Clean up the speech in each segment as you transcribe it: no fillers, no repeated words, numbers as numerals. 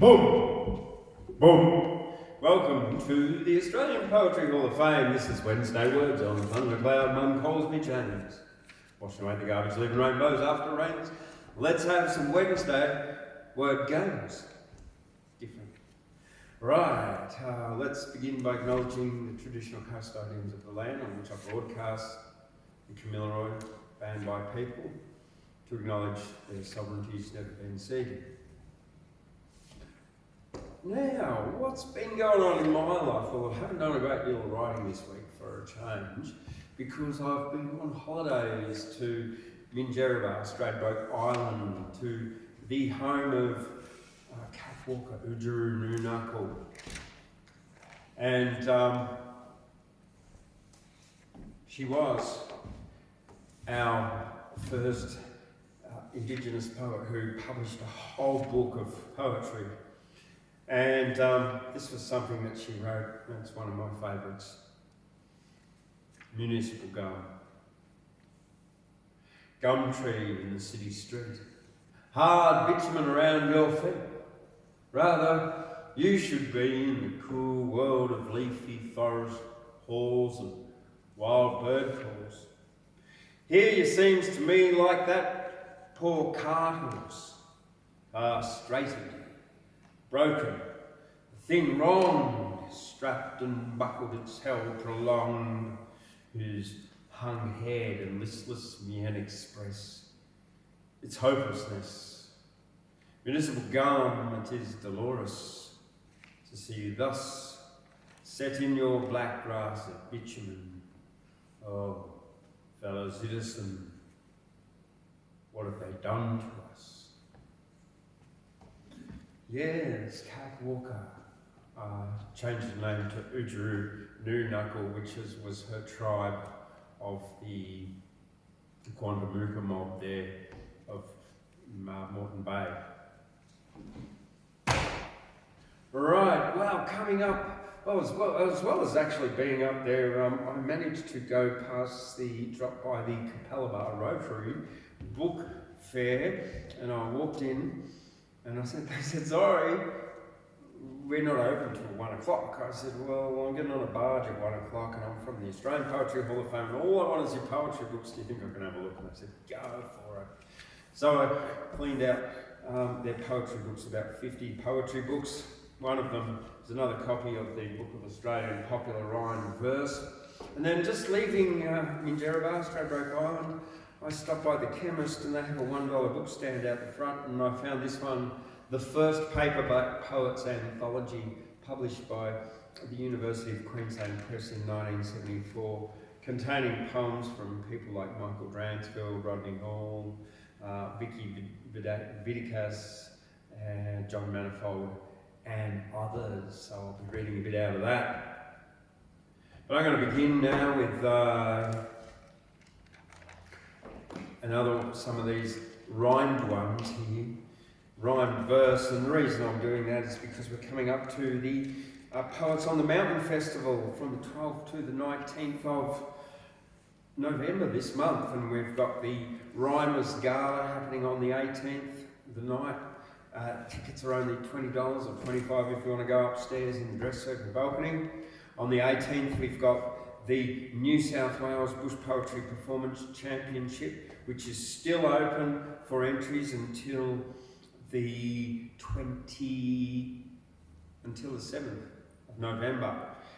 Boom! Boom! Welcome to the Australian Poetry Hall of Fame. This is Wednesday Words on Thundercloud. Mum calls me James. Washing away the garbage, leaving rainbows after it rains. Let's have some Wednesday word games. Different. Right, let's begin by acknowledging the traditional custodians of the land on which I broadcast, the Kamilaroi, banned by people, to acknowledge their sovereignty's never been ceded. Now, what's been going on in my life? Well, I haven't done a great deal of writing this week for a change because I've been on holidays to Minjerribah, Stradbroke Island, to the home of Catwalker Ujuru Nunakul. And she was our first Indigenous poet who published a whole book of poetry. And this was something that she wrote, and it's one of my favourites. Municipal Gum. Gum tree in the city street. Hard bitumen around your feet. Rather, you should be in the cool world of leafy forest halls and wild bird calls. Here you seems to me like that poor cart horse, castrated, broken, the thing wronged, strapped and buckled its hell prolonged, whose hung head and listless mien express its hopelessness. Municipal Gum, it is dolorous to see you thus set in your black grass of bitumen. Oh, fellow citizen, what have they done to us? Yes, Catwalker changed the name to Ujuru Nunakul, which was her tribe of the Quandamooka mob there of Moreton Bay. Right, well, coming up, as well as actually being up there, I managed to go past drop by the Capella Rotary book fair, and I walked in, and they said, sorry, we're not open till 1 o'clock. I said, well, I'm getting on a barge at 1 o'clock, and I'm from the Australian Poetry Hall of Fame, and all I want is your poetry books. Do you think I can have a look? And I said, go for it. So I cleaned out their poetry books, about 50 poetry books. One of them is another copy of the Book of Australian Popular Rhyme and Verse. And then just leaving Minjerribah, Stradbroke Island, I stopped by the chemist, and they have a $1 book stand out the front, and I found this one, the first paperback poets anthology published by the University of Queensland Press in 1974, containing poems from people like Michael Dransfield, Rodney Hall, Vicky Vidikas, and John Manifold, and others. So I'll be reading a bit out of that. But I'm going to begin now with some of these rhymed ones here, rhymed verse, and the reason I'm doing that is because we're coming up to the Poets on the Mountain Festival from the 12th to the 19th of November this month, and we've got the Rhymers Gala happening on the 18th, the night. Tickets are only $20 or $25 if you want to go upstairs in the dress circle balcony. On the 18th we've got the New South Wales Bush Poetry Performance Championship, which is still open for entries until the 7th of November.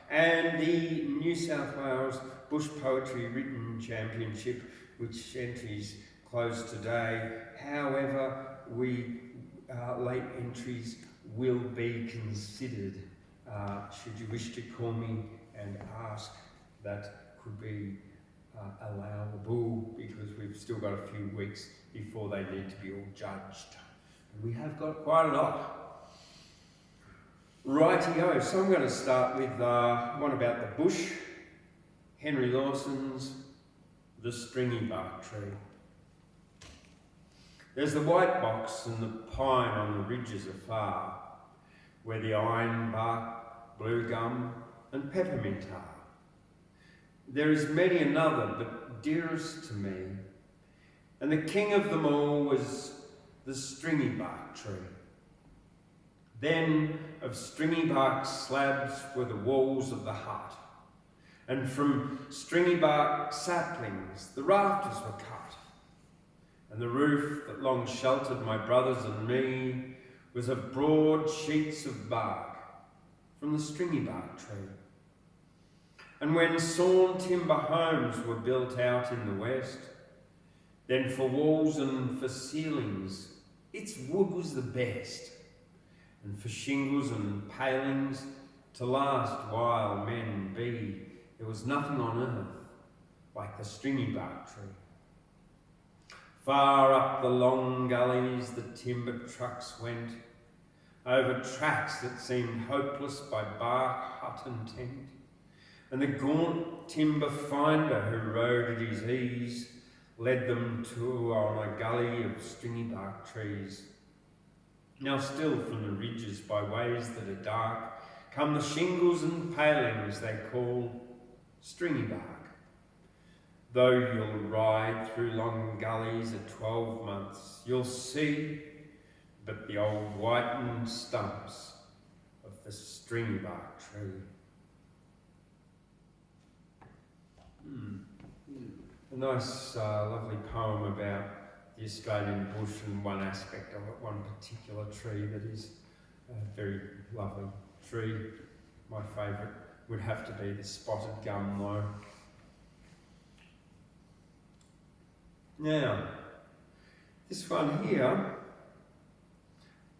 And the New South Wales Bush Poetry Written Championship, which entries close today. However, late entries will be considered should you wish to call me and ask. That could be allowable, because we've still got a few weeks before they need to be all judged. And we have got quite a lot. Rightio, so I'm going to start with one about the bush, Henry Lawson's The Stringy Bark Tree. There's the white box and the pine on the ridges afar, where the ironbark, blue gum and peppermint are. There is many another, but dearest to me, and the king of them all was the stringy bark tree. Then of stringy bark slabs were the walls of the hut, and from stringy bark saplings the rafters were cut, and the roof that long sheltered my brothers and me was of broad sheets of bark from the stringy bark tree. And when sawn timber homes were built out in the west, then for walls and for ceilings its wood was the best, and for shingles and palings to last while men be, there was nothing on earth like the stringy bark tree. Far up the long gullies the timber trucks went, over tracks that seemed hopeless by bark, hut and tent, and the gaunt timber finder who rode at his ease led them to on a gully of stringy bark trees. Now still from the ridges by ways that are dark come the shingles and palings they call stringy bark. Though you'll ride through long gullies at 12 months, you'll see but the old whitened stumps of the stringy bark tree. A nice, lovely poem about the Australian bush and one aspect of it, one particular tree that is a very lovely tree. My favourite would have to be the spotted gum though. Now, this one here,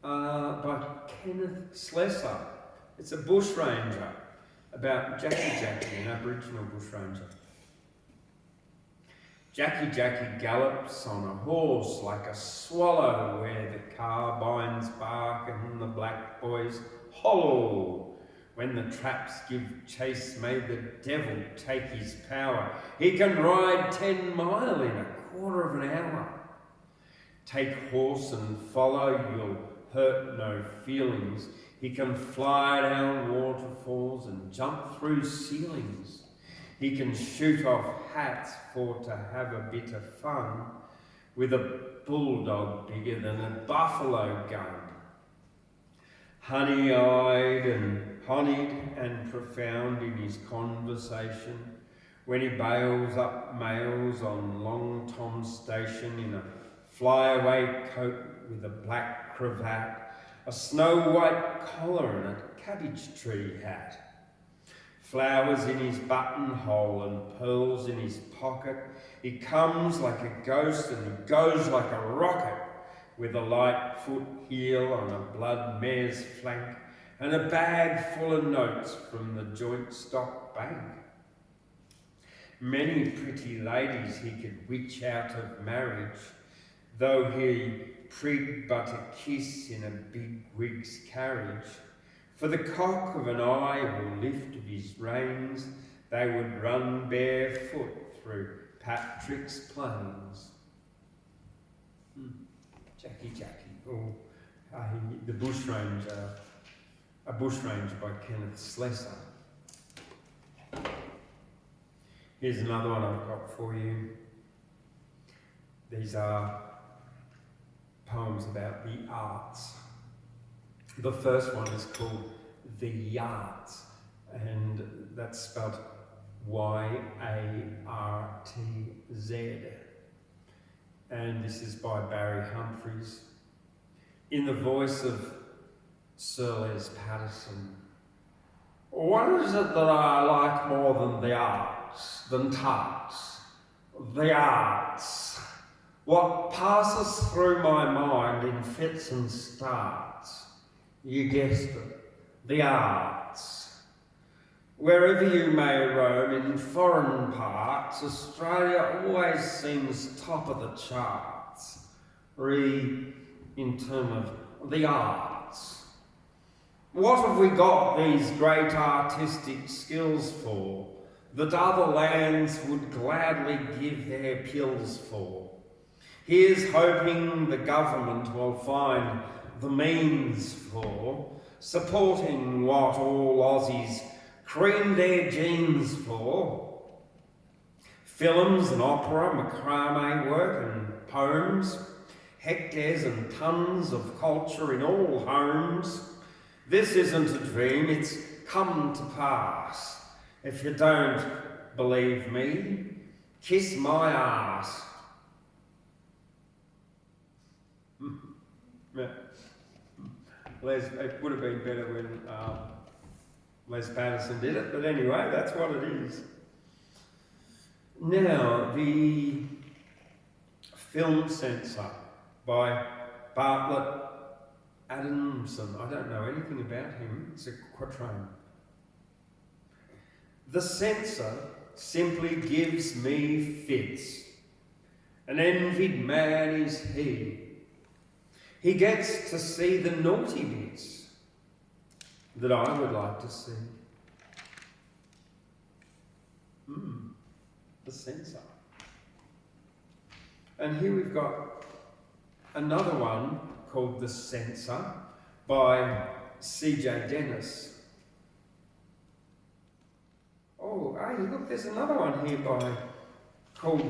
by Kenneth Slessor. It's a bushranger about Jackie, an Aboriginal bushranger. Jackie gallops on a horse like a swallow where the carbines bark and the black boys hollow. When the traps give chase, may the devil take his power. He can ride 10 mile in a quarter of an hour. Take horse and follow, you'll hurt no feelings. He can fly down waterfalls and jump through ceilings. He can shoot off hats for to have a bit of fun with a bulldog bigger than a buffalo gun. Honey-eyed and honeyed and profound in his conversation, when he bails up mails on Long Tom Station in a flyaway coat with a black cravat, a snow-white collar and a cabbage tree hat. Flowers in his buttonhole and pearls in his pocket. He comes like a ghost and he goes like a rocket, with a light foot heel on a blood mare's flank and a bag full of notes from the joint stock bank. Many pretty ladies he could witch out of marriage, though he prigged but a kiss in a big wig's carriage. For the cock of an eye or lift of his reins, they would run barefoot through Patrick's Plains. Jackie, the bushranger, a bushranger by Kenneth Slessor. Here's another one I've got for you. These are poems about the arts. The first one is called The Yarts, and that's spelled Y-A-R-T-Z. And this is by Barry Humphries, in the voice of Sir Les Patterson. What is it that I like more than the arts, than tarts? The arts. What passes through my mind in fits and starts. You guessed it, the arts. Wherever you may roam in foreign parts, Australia always seems top of the charts. In terms of the arts. What have we got these great artistic skills for, that other lands would gladly give their pills for? Here's hoping the government will find the means for supporting what all Aussies cream their genes for. Films and opera, macrame work and poems, hectares and tons of culture in all homes, This isn't a dream, it's come to pass. If you don't believe me, kiss my ass. Yeah. It would have been better when Les Patterson did it, but anyway, that's what it is. Now, the film censor by Bartlett Adamson. I don't know anything about him. It's a quatrain. The censor simply gives me fits. An envied man is he. He gets to see the naughty bits that I would like to see. The censor. And here we've got another one called The Censor by C.J. Dennis. Oh, hey, look, there's another one here called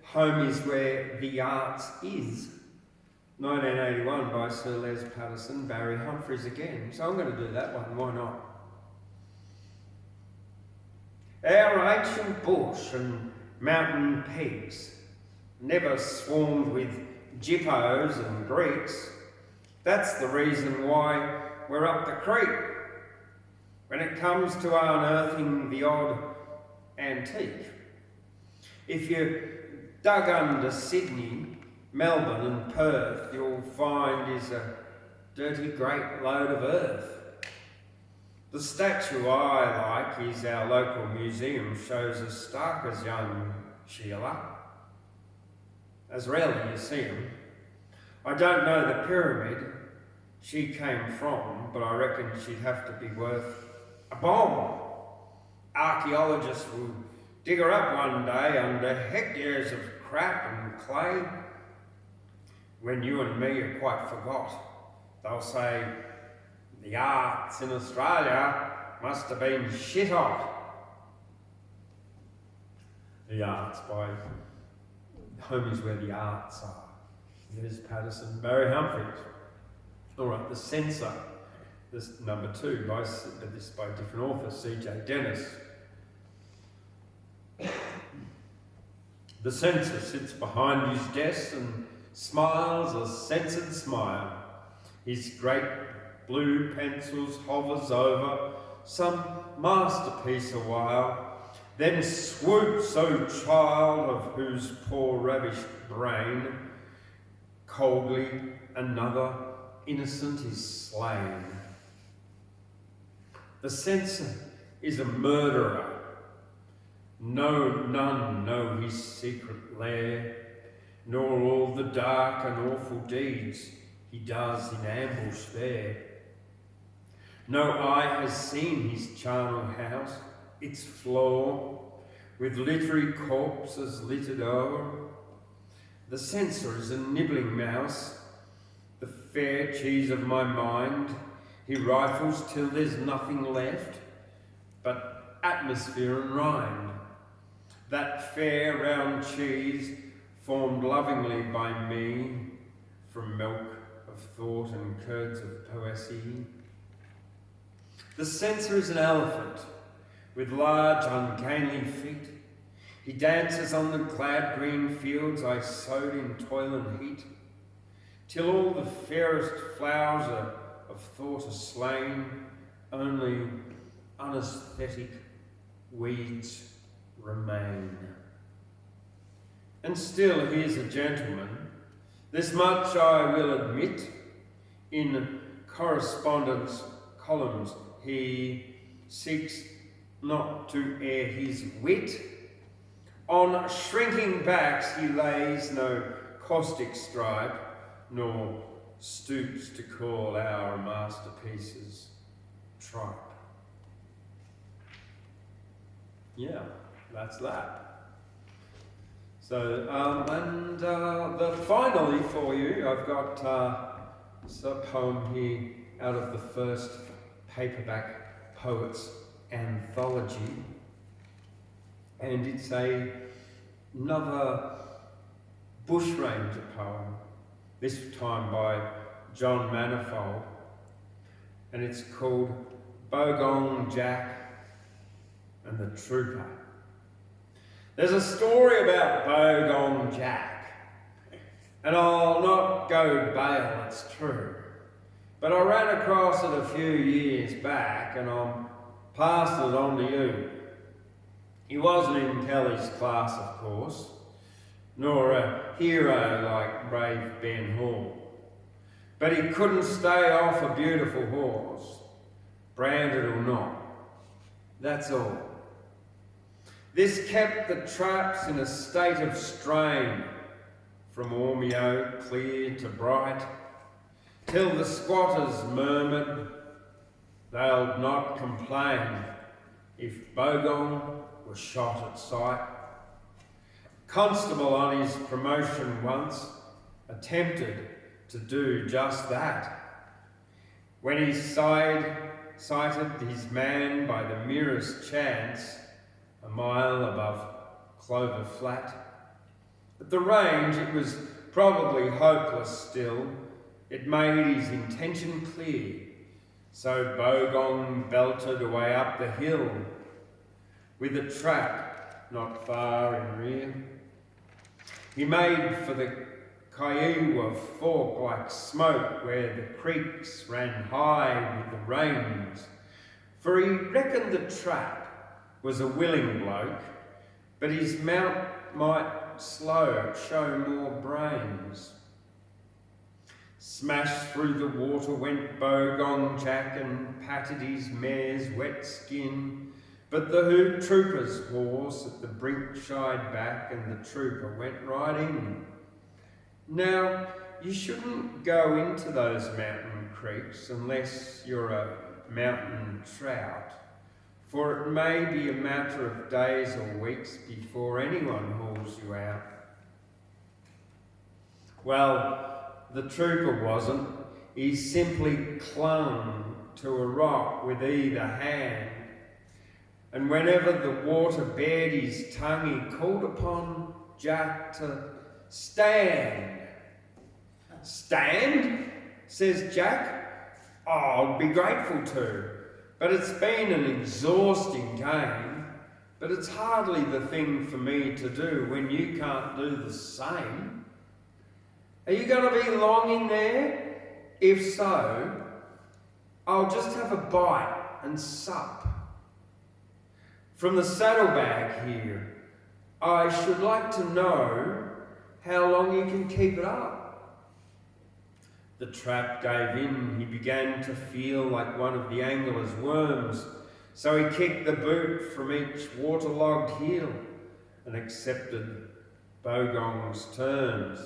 Home is Where the Arts Is. 1981 by Sir Les Patterson, Barry Humphries again. So I'm going to do that one, why not? Our ancient bush and mountain peaks never swarmed with Gippos and Greeks. That's the reason why we're up the creek. When it comes to unearthing the odd antique. If you dug under Sydney, Melbourne and Perth, you'll find is a dirty great load of earth. The statue I like is our local museum, shows as stark as young Sheila. As rarely you see him. I don't know the pyramid she came from, but I reckon she'd have to be worth a bomb. Archaeologists will dig her up one day under hectares of crap and clay. When you and me are quite forgot, they'll say, the arts in Australia must have been shit hot. The Arts by Home is Where the Arts Are. There's Patterson, Barry Humphries. All right, The Censor. This number 2 by different author, C.J. Dennis. The censor sits behind his desk and smiles a censored smile. His great blue pencils hovers over some masterpiece a while, then swoops, O child of whose poor ravished brain, coldly another innocent is slain. The censor is a murderer. None know his secret lair, nor all the dark and awful deeds he does in ambush there. No eye has seen his charnel house, its floor, with literary corpses littered o'er. The censor is a nibbling mouse, the fair cheese of my mind. He rifles till there's nothing left but atmosphere and rind. That fair round cheese formed lovingly by me from milk of thought and curds of poesy. The censor is an elephant with large ungainly feet. He dances on the glad green fields I sowed in toil and heat, till all the fairest flowers of thought are slain, only unaesthetic weeds remain. And still he is a gentleman, this much I will admit. In correspondence columns he seeks not to air his wit. On shrinking backs he lays no caustic stripe, nor stoops to call our masterpieces tripe. Yeah, that's that. So, finally for you, I've got a poem here out of the first paperback Poets Anthology. And it's another bushranger poem, this time by John Manifold. and it's called Bogong Jack and the Trooper. There's a story about Bogong Jack, and I'll not go bail, it's true. But I ran across it a few years back, and I'll pass it on to you. He wasn't in Kelly's class, of course, nor a hero like brave Ben Hall. But he couldn't stay off a beautiful horse, branded or not. That's all. This kept the traps in a state of strain, from Ormeo clear to bright, till the squatters murmured they'll not complain if Bogong was shot at sight. Constable on his promotion once attempted to do just that, when he sighted his man by the merest chance, a mile above Clover Flat. At the range it was probably hopeless still. It made his intention clear, so Bogong belted away up the hill, with a trap not far in rear. He made for the Kiowa fork like smoke, where the creeks ran high with the rains, for he reckoned the trap was a willing bloke, but his mount might show more brains. Smashed through the water went Bogong Jack and patted his mare's wet skin, but the trooper's horse at the brink shied back and the trooper went right in. Now, you shouldn't go into those mountain creeks unless you're a mountain trout, for it may be a matter of days or weeks before anyone hauls you out. Well, the trooper wasn't. He simply clung to a rock with either hand, and whenever the water bared his tongue, he called upon Jack to stand. Stand? Says Jack. Oh, I'd be grateful to, but it's been an exhausting game. But it's hardly the thing for me to do when you can't do the same. Are you going to be long in there? If so, I'll just have a bite and sup. From the saddlebag here, I should like to know how long you can keep it up. The trap gave in. He began to feel like one of the angler's worms, so he kicked the boot from each waterlogged heel and accepted Bogong's terms.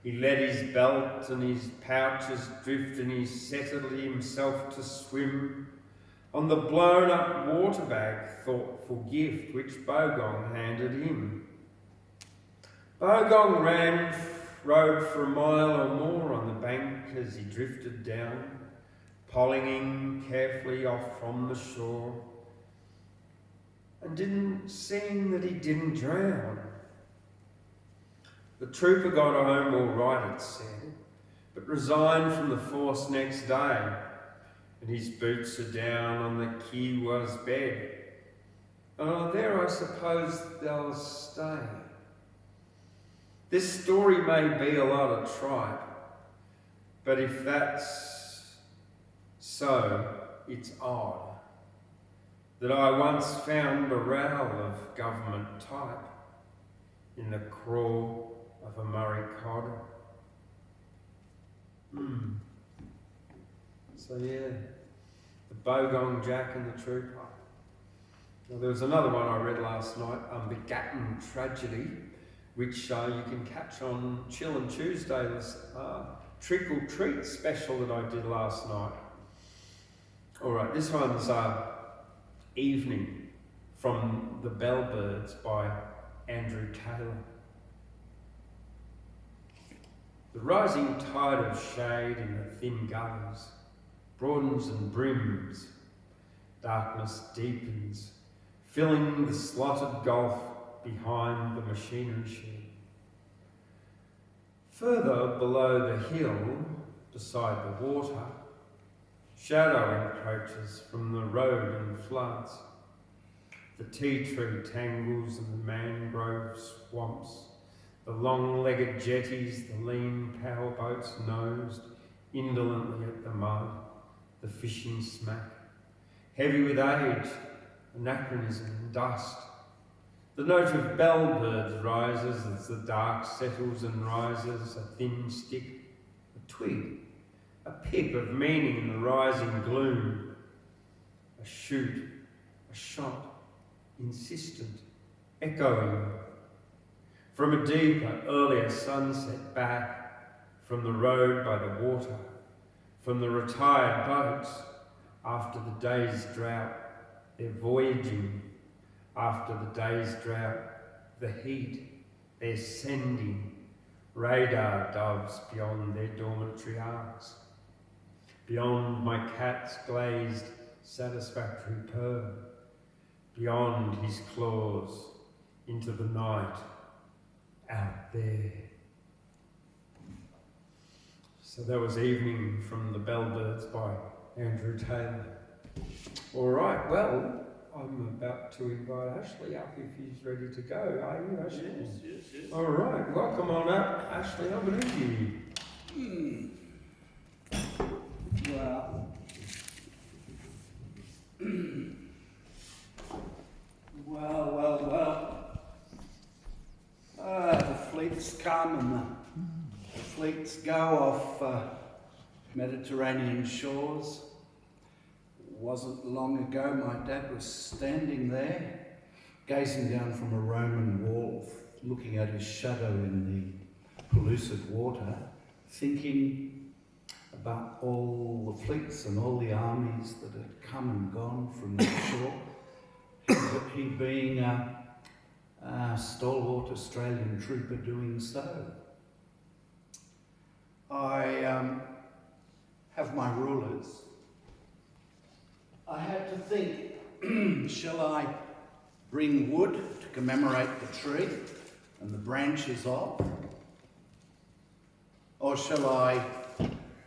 He let his belt and his pouches drift, and he settled himself to swim on the blown-up waterbag thoughtful gift which Bogong handed him. Bogong rode for a mile or more on the bank as he drifted down, pollinging carefully off from the shore, and didn't seem that he didn't drown. The trooper got home all right, it said, but resigned from the force next day, and his boots are down on the Kiowa's bed. Oh, there I suppose they'll stay. This story may be a lot of tripe, but if that's so, it's odd that I once found a row of government type in the craw of a Murray cod. So yeah, the Bogong Jack and the Trooper. Well, there was another one I read last night, The Gatton Tragedy, which you can catch on Chill and Tuesday, this Trick or Treat special that I did last night. All right, this one's Evening from the Bellbirds by Andrew Taylor. The rising tide of shade in the thin gullies broadens and brims. Darkness deepens, filling the slotted gulf behind the machinery shed. Further below the hill, beside the water, Shadow encroaches from the road and floods. The tea tree tangles in the mangrove swamps. The long-legged jetties, the lean powerboats nosed indolently at the mud, the fishing smack. Heavy with age, anachronism and dust. The note of bellbirds rises as the dark settles and rises, a thin stick, a twig, a pip of meaning in the rising gloom. A shoot, a shot, insistent, echoing. From a deeper, earlier sunset back, from the road by the water, from the retired boats, after the day's drought, they're voyaging. After the day's drought, the heat, they're sending radar doves beyond their dormitory arcs, beyond my cat's glazed, satisfactory purr, beyond his claws, into the night, out there. So that was Evening from the Bellbirds by Andrew Taylor. All right, well, I'm about to invite Ashley up if he's ready to go. Are you, Ashley? Yes. All right, welcome on up, Ashley Albanese. Well. The fleets come and the fleets go off Mediterranean shores. Wasn't long ago my dad was standing there, gazing down from a Roman wall, looking at his shadow in the pellucid water, thinking about all the fleets and all the armies that had come and gone from that shore. He being a stalwart Australian trooper doing so. I have my rulers. I had to think, shall I bring wood to commemorate the tree and the branches off? Or shall I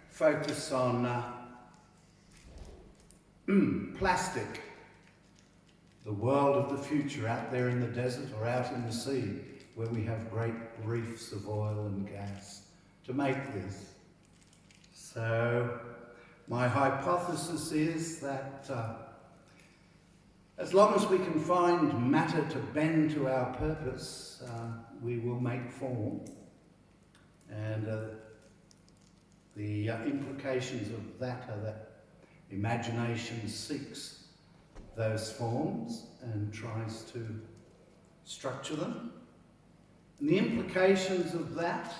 focus on plastic, the world of the future out there in the desert or out in the sea where we have great reefs of oil and gas to make this? So my hypothesis is that as long as we can find matter to bend to our purpose, we will make form. And the implications of that are that imagination seeks those forms and tries to structure them. And the implications of that,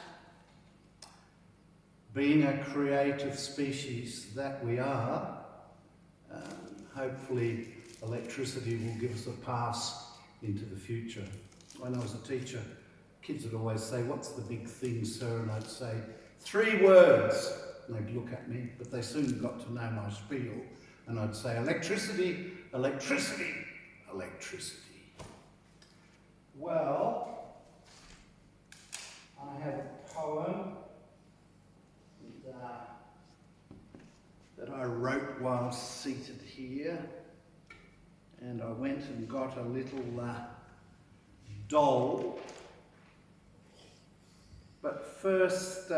being a creative species that we are, hopefully electricity will give us a pass into the future. When I was a teacher, kids would always say, "What's the big thing, sir?" And I'd say, 3 words. And they'd look at me, but they soon got to know my spiel. And I'd say, electricity, electricity, electricity. Well, I have a poem that I wrote while seated here, and I went and got a little doll. But first,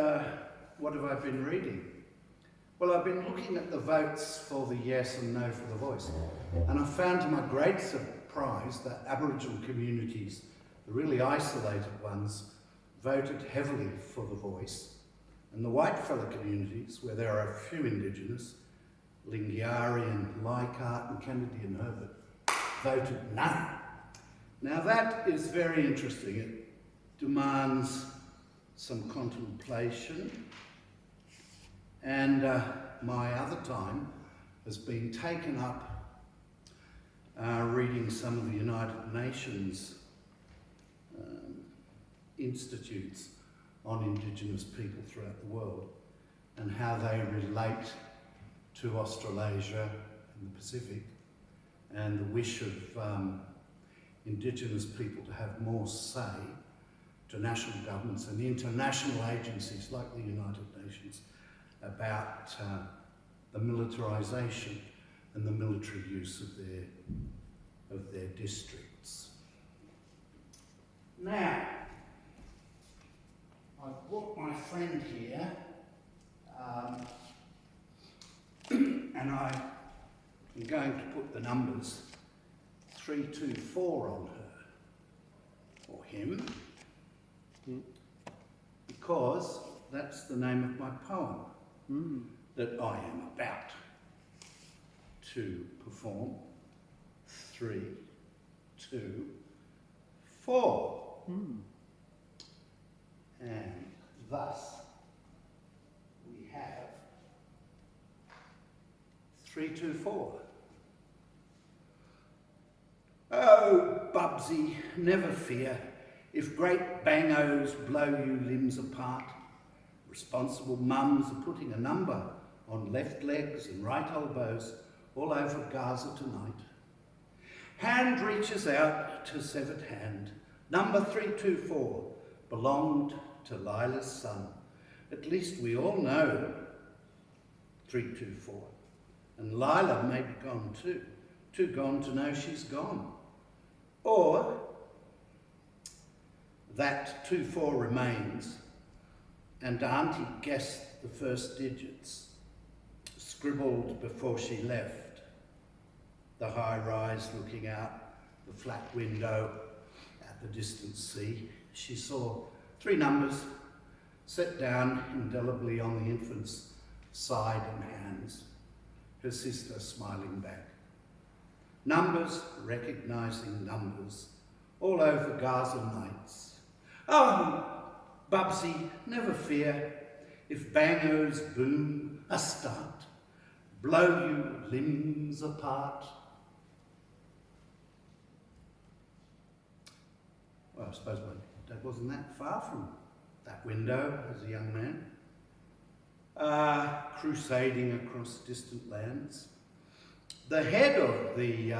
what have I been reading? Well, I've been looking at the votes for the yes and no for the voice, and I found to my great surprise that Aboriginal communities, the really isolated ones, voted heavily for the voice. And the whitefellow communities, where there are a few Indigenous, Lingiari and Leichhardt and Kennedy and Herbert, voted no. Now that is very interesting. It demands some contemplation. And my other time has been taken up reading some of the United Nations institutes on Indigenous people throughout the world and how they relate to Australasia and the Pacific, and the wish of Indigenous people to have more say to national governments and international agencies like the United Nations about the militarisation and the military use of their districts. Now, I've brought my friend here, and I'm going to put the numbers 324 on her, or him, because that's the name of my poem that I am about to perform. 3, 2, 4. And thus we have 324. Oh, Bubsy, never fear. If great bangos blow you limbs apart, responsible mums are putting a number on left legs and right elbows all over Gaza tonight. Hand reaches out to severed hand. Number 324 belonged to Lila's son. At least we all know 324. And Lila may be gone too gone to know she's gone. Or that 24 remains, and Auntie guessed the first digits, scribbled before she left. The high rise looking out the flat window at the distant sea. She saw 3 numbers set down indelibly on the infant's side and hands, her sister smiling back. Numbers recognising numbers all over Gaza nights. Oh, Bubsy, never fear. If bangos boom a start, blow you limbs apart. Well, I suppose my dad wasn't that far from that window as a young man, crusading across distant lands. The head of the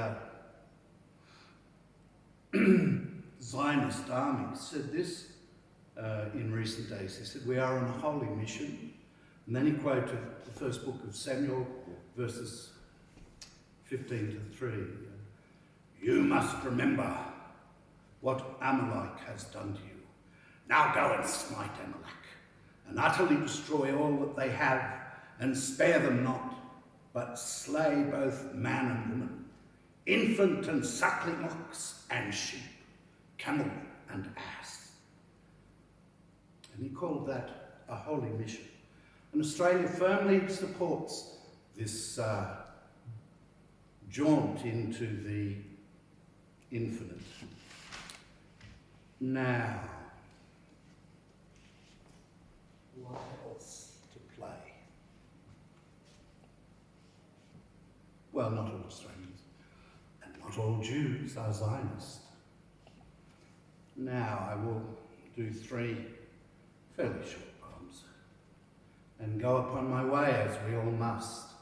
Zionist army said this in recent days. He said, "We are on a holy mission." And then he quoted the first book of Samuel, verses 15 to 3. "You must remember what Amalek has done to you. Now go and smite Amalek, and utterly destroy all that they have, and spare them not, but slay both man and woman, infant and suckling ox and sheep, camel and ass." And he called that a holy mission. And Australia firmly supports this jaunt into the infinite. Now, what else to play? Well, not all Australians, and not all Jews are Zionist. Now I will do 3 fairly short poems, and go upon my way as we all must.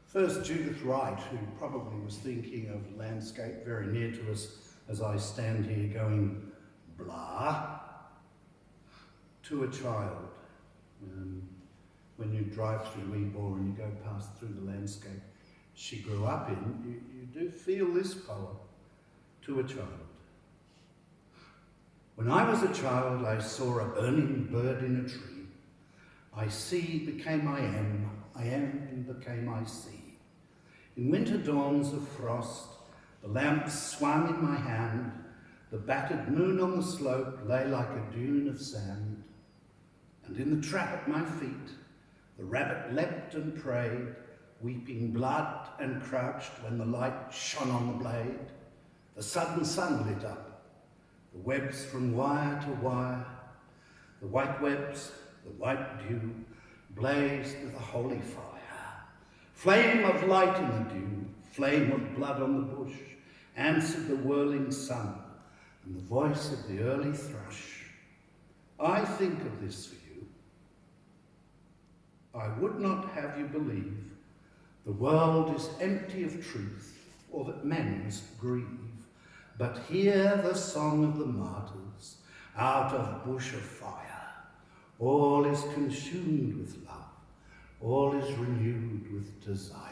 First, Judith Wright, who probably was thinking of landscape very near to us as I stand here going blah, to a child. When you drive through Weebor and you go past through the landscape she grew up in, you do feel this poem, to a child. When I was a child, I saw a burning bird in a tree. I see became I am became I see. In winter dawns of frost, the lamp swung in my hand, the battered moon on the slope lay like a dune of sand, and in the trap at my feet, the rabbit leapt and prayed, weeping blood, and crouched when the light shone on the blade. The sudden sun lit up, the webs from wire to wire, the white webs, the white dew, blazed with a holy fire. Flame of light in the dew, flame of blood on the bush, answered the whirling sun, and the voice of the early thrush. I think of this for you. I would not have you believe the world is empty of truth, or that men must grieve, but hear the song of the martyrs out of bush of fire. All is consumed with love, all is renewed with desire.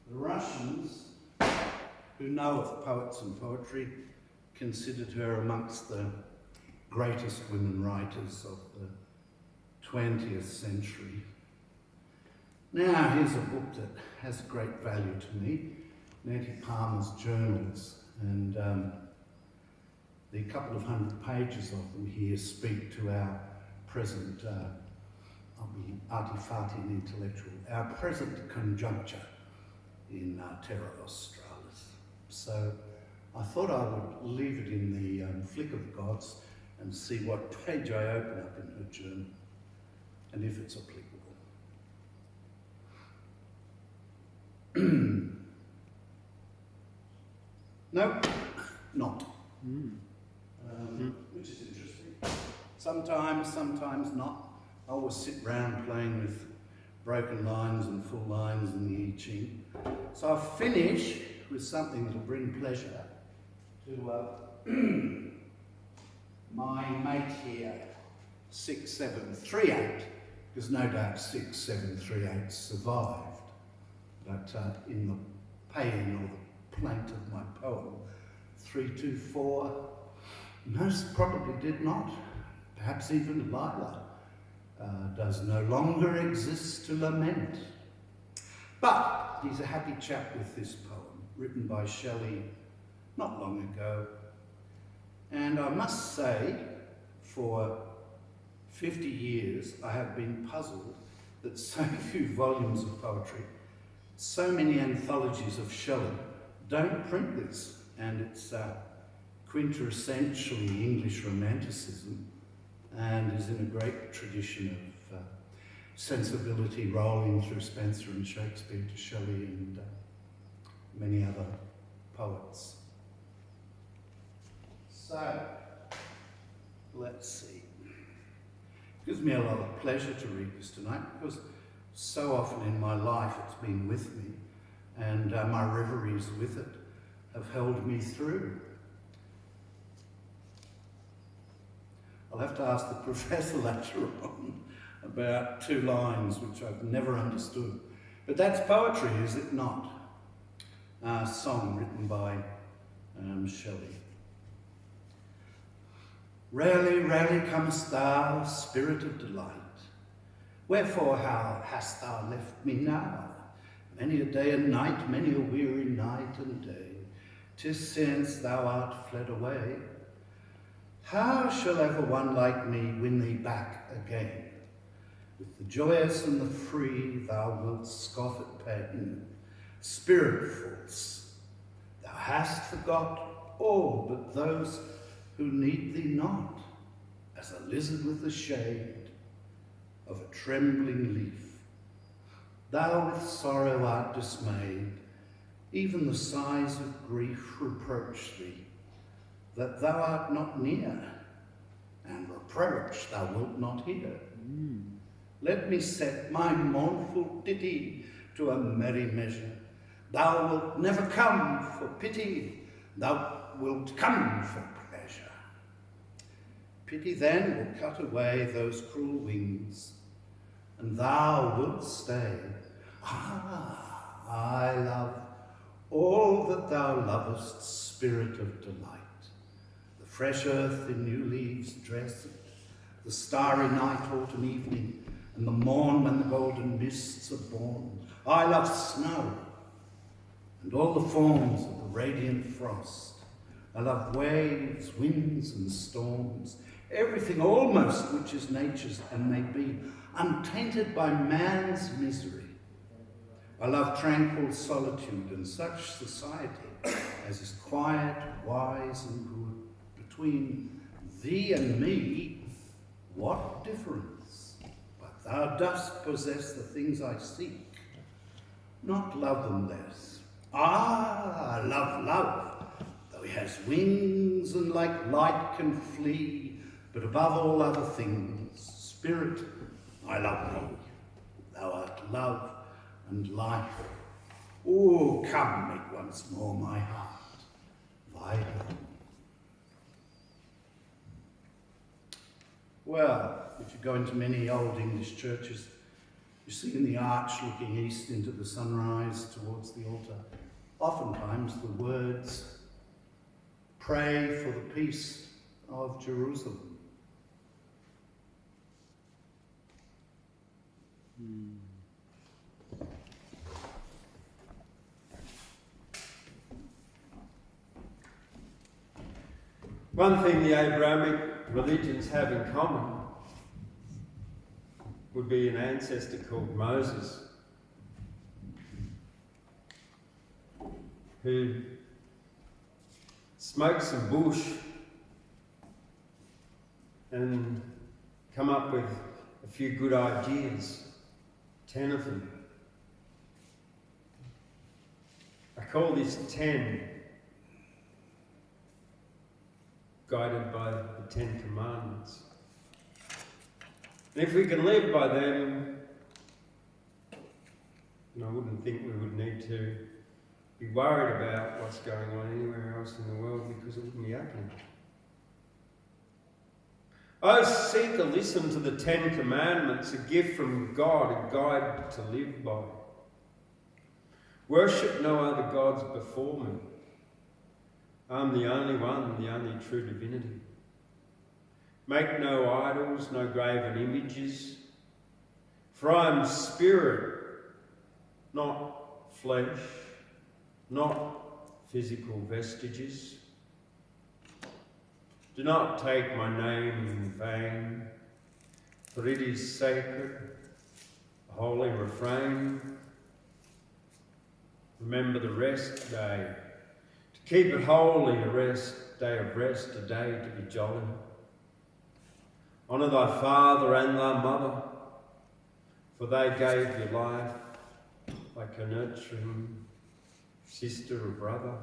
The Russians, who know of poets and poetry, considered her amongst the greatest women writers of the 20th century. Now, here's a book that has great value to me, Nettie Palmer's journals, and the couple of hundred pages of them here speak to our present, I'll be arty-farty and intellectual, our present conjuncture in Terra Australis. So I thought I would leave it in the flick of the gods and see what page I open up in her journal and if it's applicable. No, not. Which is interesting. Sometimes not. I always sit round playing with broken lines and full lines in the I Ching. So I'll finish with something that will bring pleasure to my mate here, 6738, because no doubt 6738 survived, but in the paean or the plaint of my poem, 324 most probably did not. Perhaps even Lila does no longer exist to lament. But he's a happy chap with this poem, written by Shelley not long ago. And I must say, for 50 years, I have been puzzled that so few volumes of poetry, so many anthologies of Shelley, don't print this. And it's quintessentially English romanticism and is in a great tradition of sensibility rolling through Spenser and Shakespeare to Shelley and many other poets. So, let's see. It gives me a lot of pleasure to read this tonight because so often in my life it's been with me and my reveries with it have held me through. I'll have to ask the professor later on about 2 lines which I've never understood. But that's poetry, is it not? A song written by Shelley. Rarely, rarely comest thou, spirit of delight. Wherefore, how hast thou left me now? Many a day and night, many a weary night and day, 'tis since thou art fled away. How shall ever one like me win thee back again? With the joyous and the free thou wilt scoff at pain. Spirit false, thou hast forgot all but those who need thee not, as a lizard with the shade of a trembling leaf. Thou with sorrow art dismayed, even the sighs of grief reproach thee, that thou art not near, and reproach thou wilt not hear. Let me set my mournful ditty to a merry measure. Thou wilt never come for pity, thou wilt come for pleasure. Pity then will cut away those cruel wings, and thou wilt stay. Ah, I love all that thou lovest, spirit of delight. The fresh earth in new leaves dressed, the starry night, autumn evening, and the morn when the golden mists are born. I love snow and all the forms of the radiant frost. I love waves, winds and storms, everything almost which is nature's and may be, untainted by man's misery. I love tranquil solitude and such society as is quiet, wise and good. Between thee and me, what difference? But thou dost possess the things I seek, not love them less. Ah, love, though he has wings and like light can flee, but above all other things, spirit, I love thee. Thou art love and life. Oh, come, make once more my heart thy home. Well, if you go into many old English churches, you see in the arch looking east into the sunrise towards the altar, oftentimes the words, "Pray for the peace of Jerusalem." One thing the Abrahamic religions have in common would be an ancestor called Moses, who smoked some bush and come up with a few good ideas, 10 of them. I call this 10, guided by the 10 Commandments. And if we can live by them, I wouldn't think we would need to be worried about what's going on anywhere else in the world, because it wouldn't be happening. Oh, seek to listen to the 10 Commandments, a gift from God, a guide to live by. Worship no other gods before me. I'm the only one, the only true divinity. Make no idols, no graven images, for I am spirit, not flesh, not physical vestiges. Do not take my name in vain, for it is sacred, a holy refrain. Remember the rest day, to keep it holy, a rest, day of rest, a day to be jolly. Honour thy father and thy mother, for they gave you life like a nurturing sister or brother.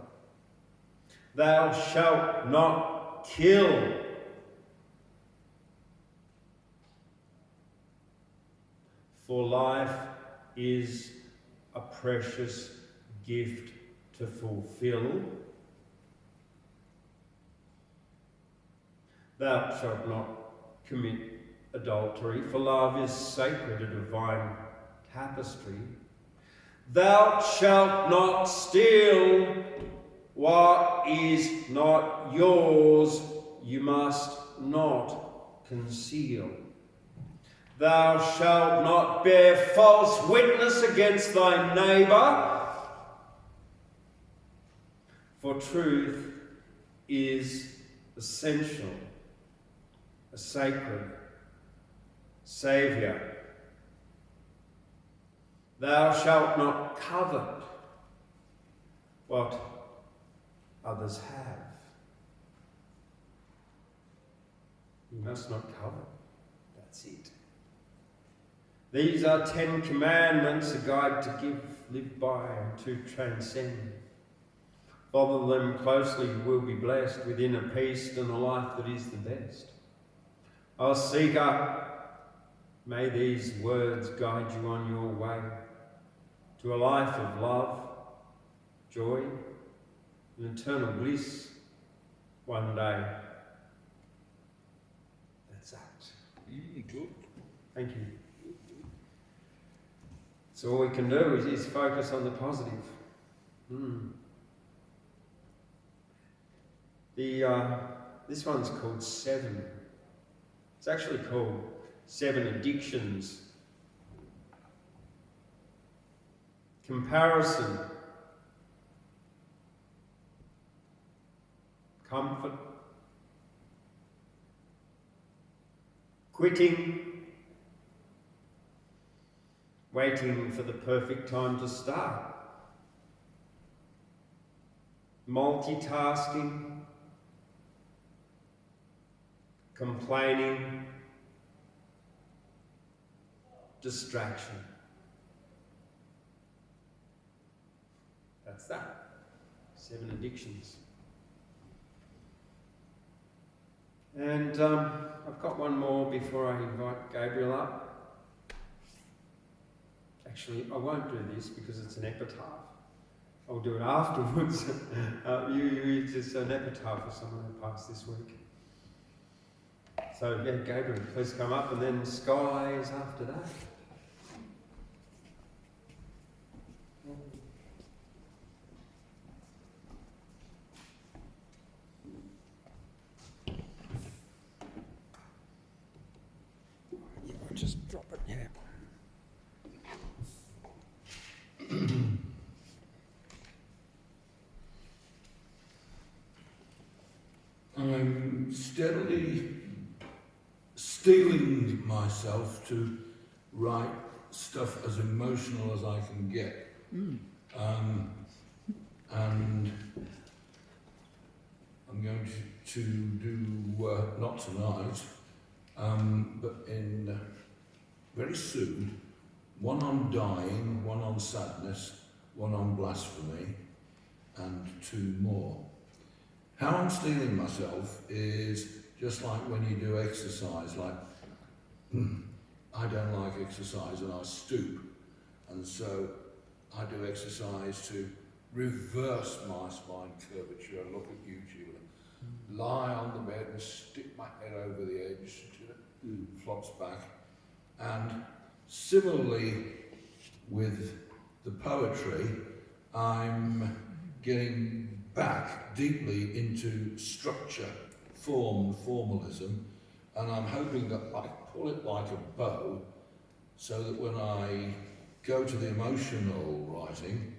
Thou shalt not kill. For life is a precious gift to fulfill. Thou shalt not commit adultery, for love is sacred, a divine tapestry. Thou shalt not steal. What is not yours, you must not conceal. Thou shalt not bear false witness against thy neighbour, for truth is essential, a sacred saviour. Thou shalt not covet what others have. You must not covet. That's it. These are 10 commandments, a guide to give, live by, and to transcend. Follow them closely, you will be blessed with inner peace and a life that is the best. O seeker, may these words guide you on your way to a life of love, joy, and eternal bliss one day. That's that. Good. Thank you. So all we can do is focus on the positive. This one's called 7. It's actually called 7 Addictions. Comparison, comfort, quitting, waiting for the perfect time to start, multitasking, complaining, distraction. That's that. 7 addictions. And I've got one more before I invite Gabriel up. Actually, I won't do this because it's an epitaph. I'll do it afterwards. It's just an epitaph for someone who passed this week. So yeah, Gabriel, please come up, and then Skye is after that. Yeah, I'll just drop it, yeah. I'm steadily steeling myself to write stuff as emotional as I can get. And I'm going to do, not tonight, but in very soon, one on dying, one on sadness, one on blasphemy, and 2 more. How I'm steeling myself is just like when you do exercise, like, I don't like exercise and I stoop. And so I do exercise to reverse my spine curvature and look at YouTube and lie on the bed and stick my head over the edge until it flops back. And similarly with the poetry, I'm getting back deeply into structure, form, formalism, and I'm hoping that I pull it like a bow so that when I go to the emotional writing,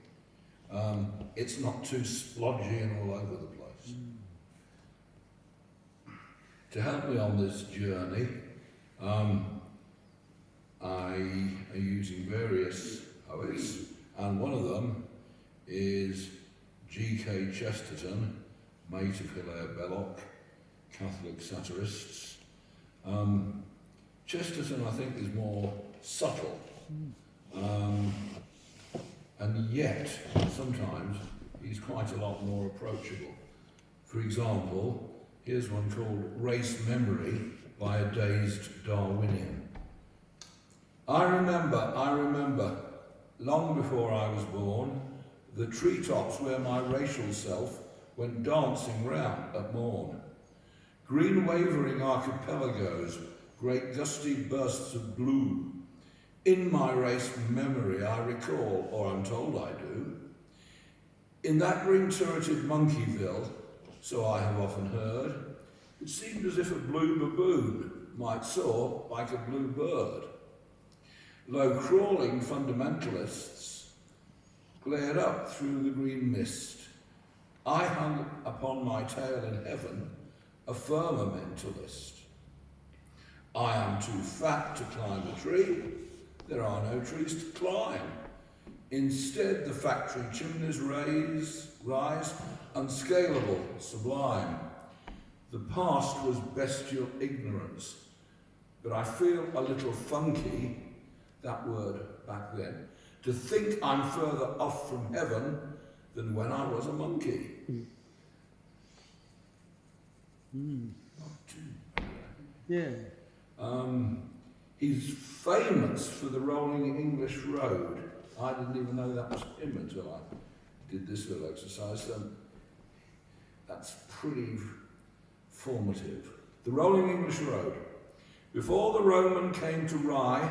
it's not too splodgy and all over the place. To help me on this journey, I am using various poets, and one of them is G.K. Chesterton, mate of Hilaire Belloc, Catholic satirists. Chesterton, I think, is more subtle, and yet, sometimes, he's quite a lot more approachable. For example, here's one called Race Memory by a Dazed Darwinian. I remember, long before I was born, the treetops where my racial self went dancing round at morn. Green wavering archipelagos, great gusty bursts of blue. In my race memory I recall, or I'm told I do, in that green-turreted Monkeyville, so I have often heard, it seemed as if a blue baboon might soar like a blue bird. Low-crawling fundamentalists glared up through the green mist. I hung upon my tail in heaven, a firmamentalist. I am too fat to climb a tree. There are no trees to climb. Instead, the factory chimneys rise, unscalable, sublime. The past was bestial ignorance, but I feel a little funky, that word back then, to think I'm further off from heaven than when I was a monkey. Not too bad. Yeah. He's famous for the rolling English road. I didn't even know that was him until I did this little exercise. That's pretty formative. The rolling English road. Before the Roman came to Rye,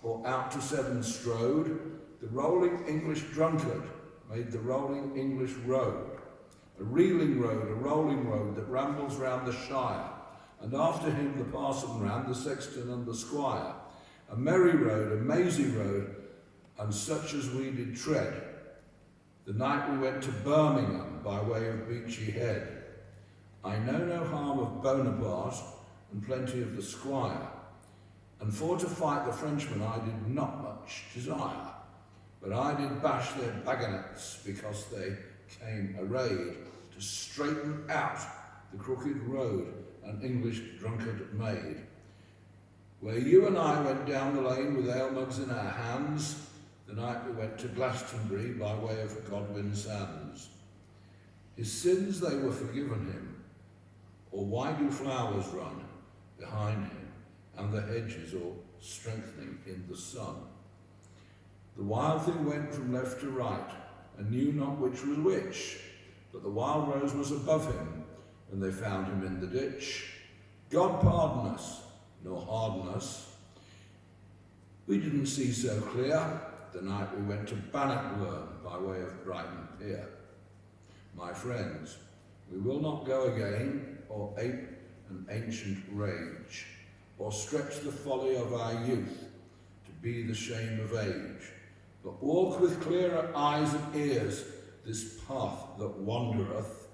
or out to Severn strode, the rolling English drunkard made the rolling English road. A reeling road, a rolling road that rambles round the shire, and after him the parson ran, the sexton and the squire. A merry road, a mazy road, and such as we did tread. The night we went to Birmingham by way of Beachy Head. I know no harm of Bonaparte and plenty of the squire, and for to fight the Frenchmen I did not much desire, but I did bash their bagonets because they came arrayed to straighten out the crooked road an English drunkard made. Where you and I went down the lane with ale mugs in our hands, the night we went to Glastonbury by way of Godwin Sands. His sins they were forgiven him, or why do flowers run behind him, and the hedges all strengthening in the sun? The wild thing went from left to right, and knew not which was which, but the wild rose was above him, and they found him in the ditch. God pardon us, nor harden us. We didn't see so clear the night we went to Bannockburn by way of Brighton Pier. My friends, we will not go again or ape an ancient rage, or stretch the folly of our youth to be the shame of age, but walk with clearer eyes and ears this path that wandereth,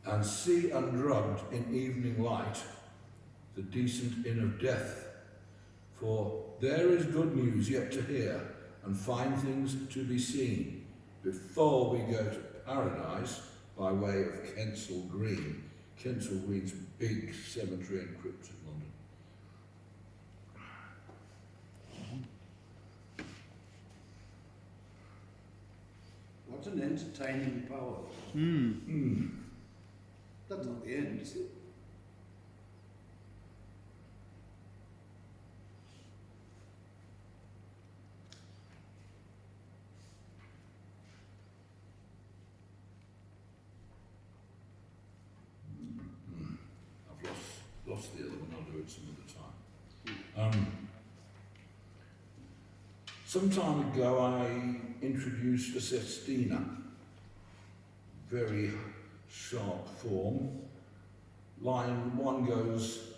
and see undrugged in evening light the decent inn of death. For there is good news yet to hear, and fine things to be seen, before we go to paradise by way of Kensal Green. Kensal Green's big cemetery and crypt in London. What an entertaining poem. That's not the end, is it? I've lost the other one, I'll do it some other time. Some time ago I introduced a sestina, very sharp form. Line 1 goes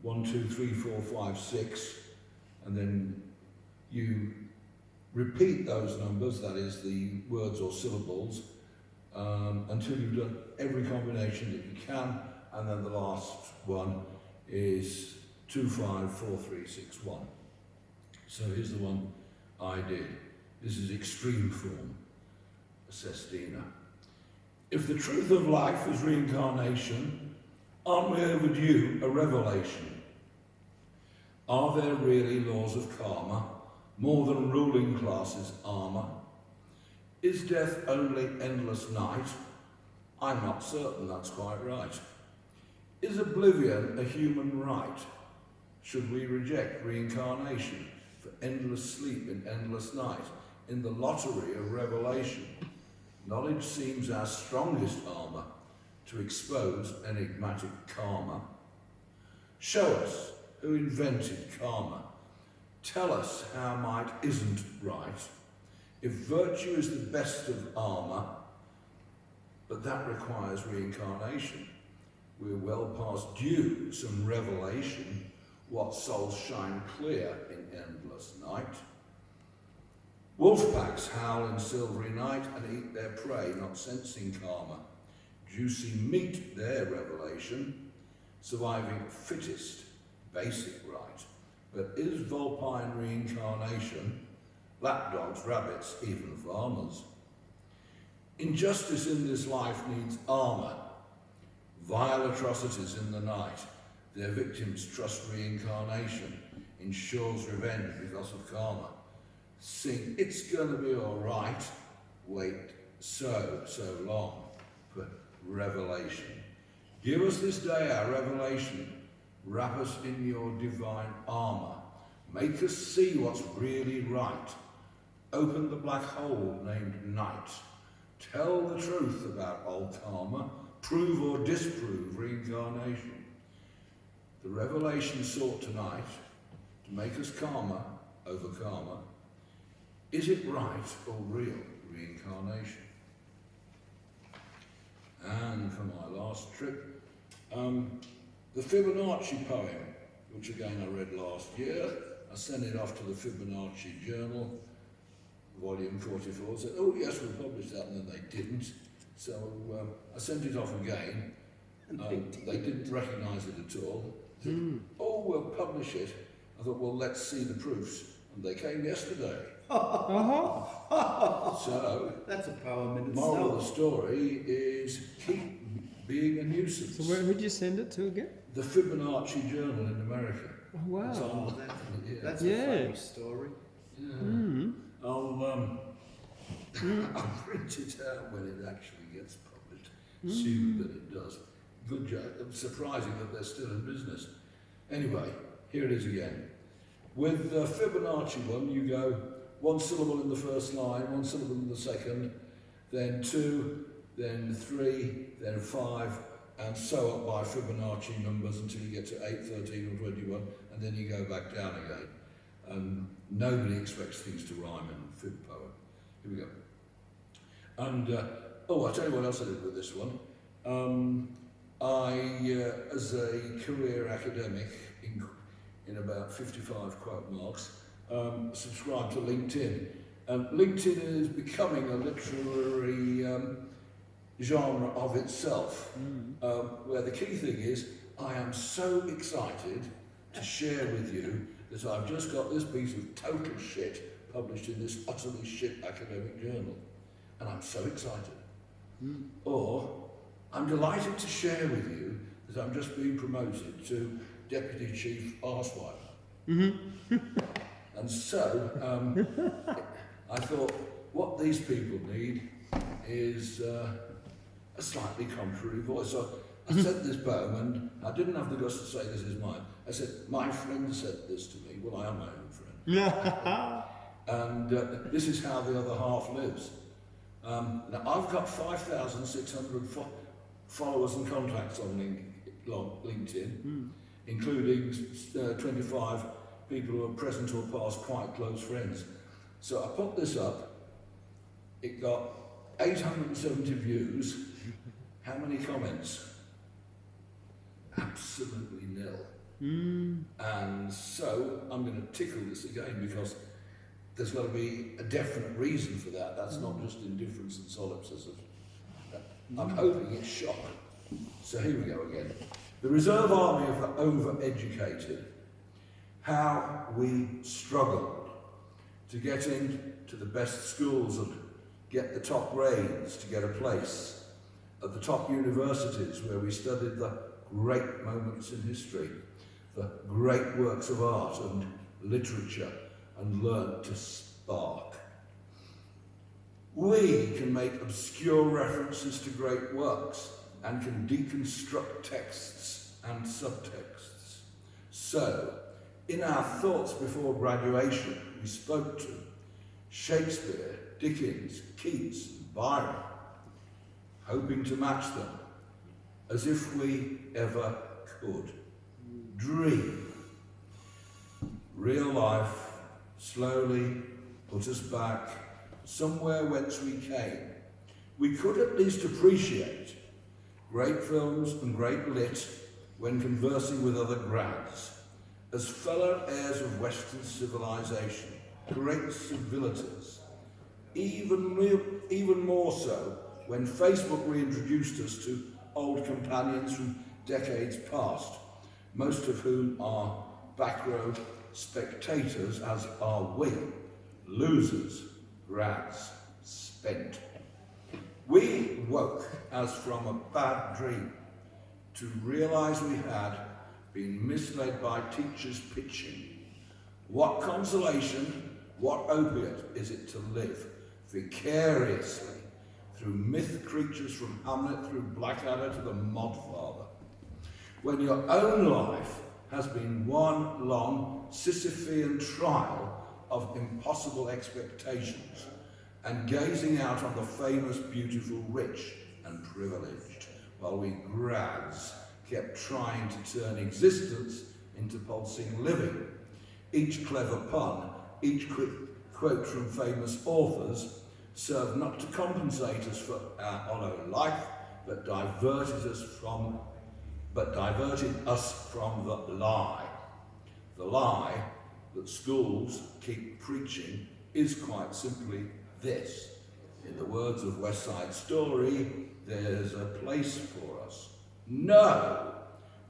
1, 2, 3, 4, 5, 6, and then you repeat those numbers, that is the words or syllables, until you've done every combination that you can, and then the last one is 2, 5, 4, 3, 6, 1. So here's the one I did. This is extreme form, a sestina. If the truth of life is reincarnation, aren't we overdue a revelation? Are there really laws of karma, more than ruling classes' armour? Is death only endless night? I'm not certain that's quite right. Is oblivion a human right? Should we reject reincarnation for endless sleep in endless night, in the lottery of revelation? Knowledge seems our strongest armour to expose enigmatic karma. Show us who invented karma. Tell us how might isn't right. If virtue is the best of armour, but that requires reincarnation, we're well past due some revelation, what souls shine clear in endless night. Wolf packs howl in silvery night and eat their prey, not sensing karma. Juicy meat their revelation, surviving fittest, basic right. But is vulpine reincarnation, lapdogs, rabbits, even farmers? Injustice in this life needs armour. Vile atrocities in the night, their victims trust reincarnation, ensures revenge because of karma. Sing, it's gonna be all right, wait so long for revelation. Give us this day our revelation, wrap us in your divine armour, make us see what's really right, open the black hole named night, tell the truth about old karma, prove or disprove reincarnation. The revelation sought tonight to make us calmer over karma. Is it right or real reincarnation? And for my last trip, the Fibonacci poem, which again I read last year. I sent it off to the Fibonacci Journal, volume 44, said, oh yes, we'll publish that, and then they didn't. So I sent it off again. They didn't recognise it at all. Said, oh, we'll publish it. I thought, well, let's see the proofs. And they came yesterday. So that's a poem in the itself. moral of the story is keep being a nuisance. So where would you send it to again? The Fibonacci Journal in America. Oh, wow. It's on, That's a funny story. Yeah. I'll print it out when it actually gets published, assuming that it does. Good job. It's surprising that they're still in business. Anyway, here it is again. With the Fibonacci one, you go one syllable in the first line, one syllable in the second, then 2, then 3, then 5, and so up by Fibonacci numbers until you get to 8, 13 or 21, and then you go back down again. And nobody expects things to rhyme in fib poem. Here we go. And, I'll tell you what else I did with this one. I, as a career academic, in about 55 quote marks, subscribed to LinkedIn. And LinkedIn is becoming a literary genre of itself, where the key thing is, I am so excited to share with you that I've just got this piece of total shit published in this utterly shit academic journal. And I'm so excited. Or, I'm delighted to share with you that I'm just being promoted to Deputy Chief Arsewiper. And so, I thought, what these people need is a slightly contrary voice. So I said this poem, and I didn't have the guts to say this is mine. I said, my friend said this to me. Well, I am my own friend. And this is how the other half lives. Now, I've got 5,600 followers and contacts on LinkedIn, including 25 people who are present or past quite close friends. So I put this up. It got 870 views. How many comments? Absolutely nil. And so I'm going to tickle this again because there's got to be a definite reason for that. That's not just indifference and solipsism. I'm hoping it's shock. So here we go again. The reserve army of the overeducated. How we struggled to get into the best schools and get the top grades to get a place at the top universities where we studied the great moments in history, the great works of art and literature, and learnt to spark. We can make obscure references to great works and can deconstruct texts and subtexts. So, in our thoughts before graduation, we spoke to Shakespeare, Dickens, Keats, Byron, hoping to match them as if we ever could. Dream. Real life slowly put us back somewhere whence we came. We could at least appreciate great films and great lit when conversing with other grads. As fellow heirs of Western civilization, great civilities, even more so when Facebook reintroduced us to old companions from decades past, most of whom are back row spectators, as are we, losers, grads, spent. We woke as from a bad dream to realise we had been misled by teachers pitching. What consolation, what opiate is it to live vicariously through myth creatures from Hamlet through Blackadder to the Modfather, when your own life has been one long Sisyphean trial of impossible expectations and gazing out on the famous, beautiful, rich and privileged, while we grads kept trying to turn existence into pulsing living. Each clever pun, each quick quote from famous authors served not to compensate us for our hollow life, but diverted us from the lie. The lie that schools keep preaching is quite simply this. In the words of West Side Story, there's a place for us. No,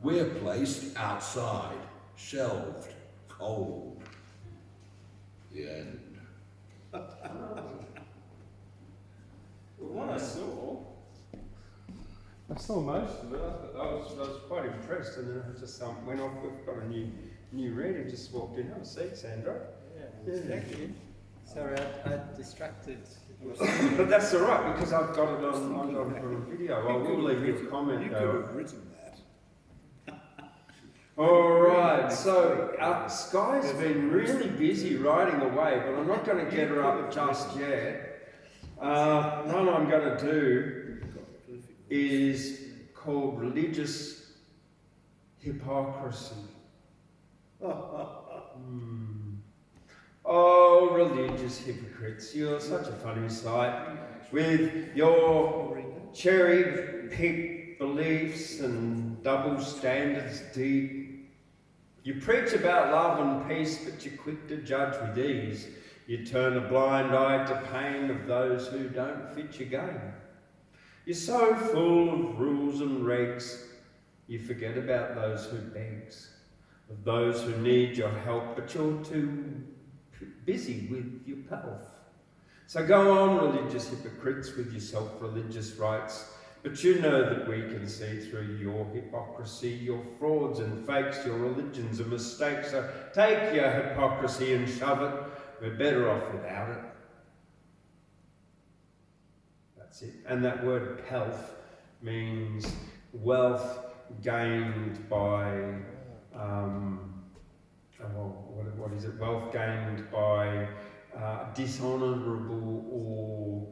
we're placed outside, shelved, cold. The end. What I saw most of it. I was quite impressed, and then I just went off. We've got a new reader just walked in. Have a seat, Sandro. Yeah, thank you. Sorry, I distracted. But that's all right because I've got it on video. I will leave you a comment. You could have written that. All right. So Skye's been really busy writing away, but I'm not going to get her up just yet. What I'm going to do is called religious hypocrisy. Oh, religious hypocrites, you're such a funny sight, with your cherry-picked beliefs and double standards deep. You preach about love and peace, but you're quick to judge with ease. You turn a blind eye to pain of those who don't fit your game. You're so full of rules and regs, you forget about those who begs, of those who need your help, but you're too busy with your pelf. So go on, religious hypocrites, with your self-religious rites, but you know that we can see through your hypocrisy, your frauds and fakes, your religions and mistakes. So take your hypocrisy and shove it. We're better off without it. That's it. And that word pelf means wealth gained by, what is it? Wealth gained by dishonourable or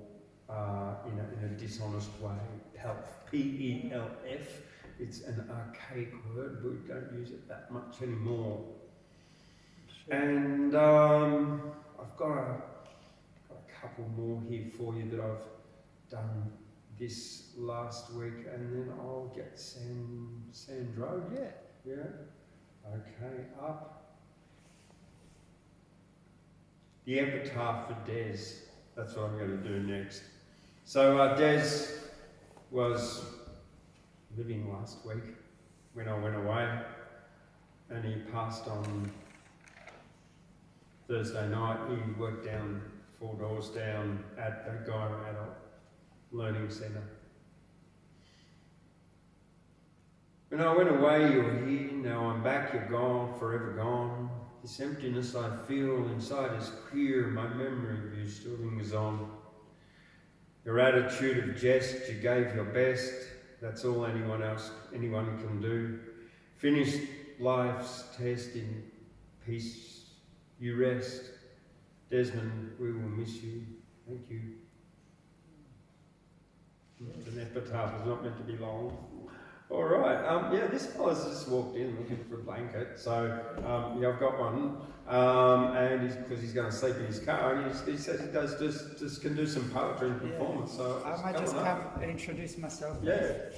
in a dishonest way. Pelf, P-E-L-F. It's an archaic word, but we don't use it that much anymore. And I've got a couple more here for you that I've done this last week, and then I'll get Sandro. Yeah. Okay, up. The epitaph for Des. That's what I'm going to do next. So Des was living last week when I went away, and he passed on Thursday night. He worked down 4 doors down at the Gaira Adult Learning Centre. When I went away, you were here. Now I'm back, you're gone, forever gone. This emptiness I feel inside is queer. My memory of you still lingers on. Your attitude of jest, you gave your best. That's all anyone can do. Finished life's test in peace. You rest. Desmond, we will miss you. Thank you. It's an epitaph. It's not meant to be long. All right. This fella's just walked in looking for a blanket. So, I've got one. And because he's going to sleep in his car, and he says he does just can do some poetry and performance. So I might just come and introduce myself. Yeah.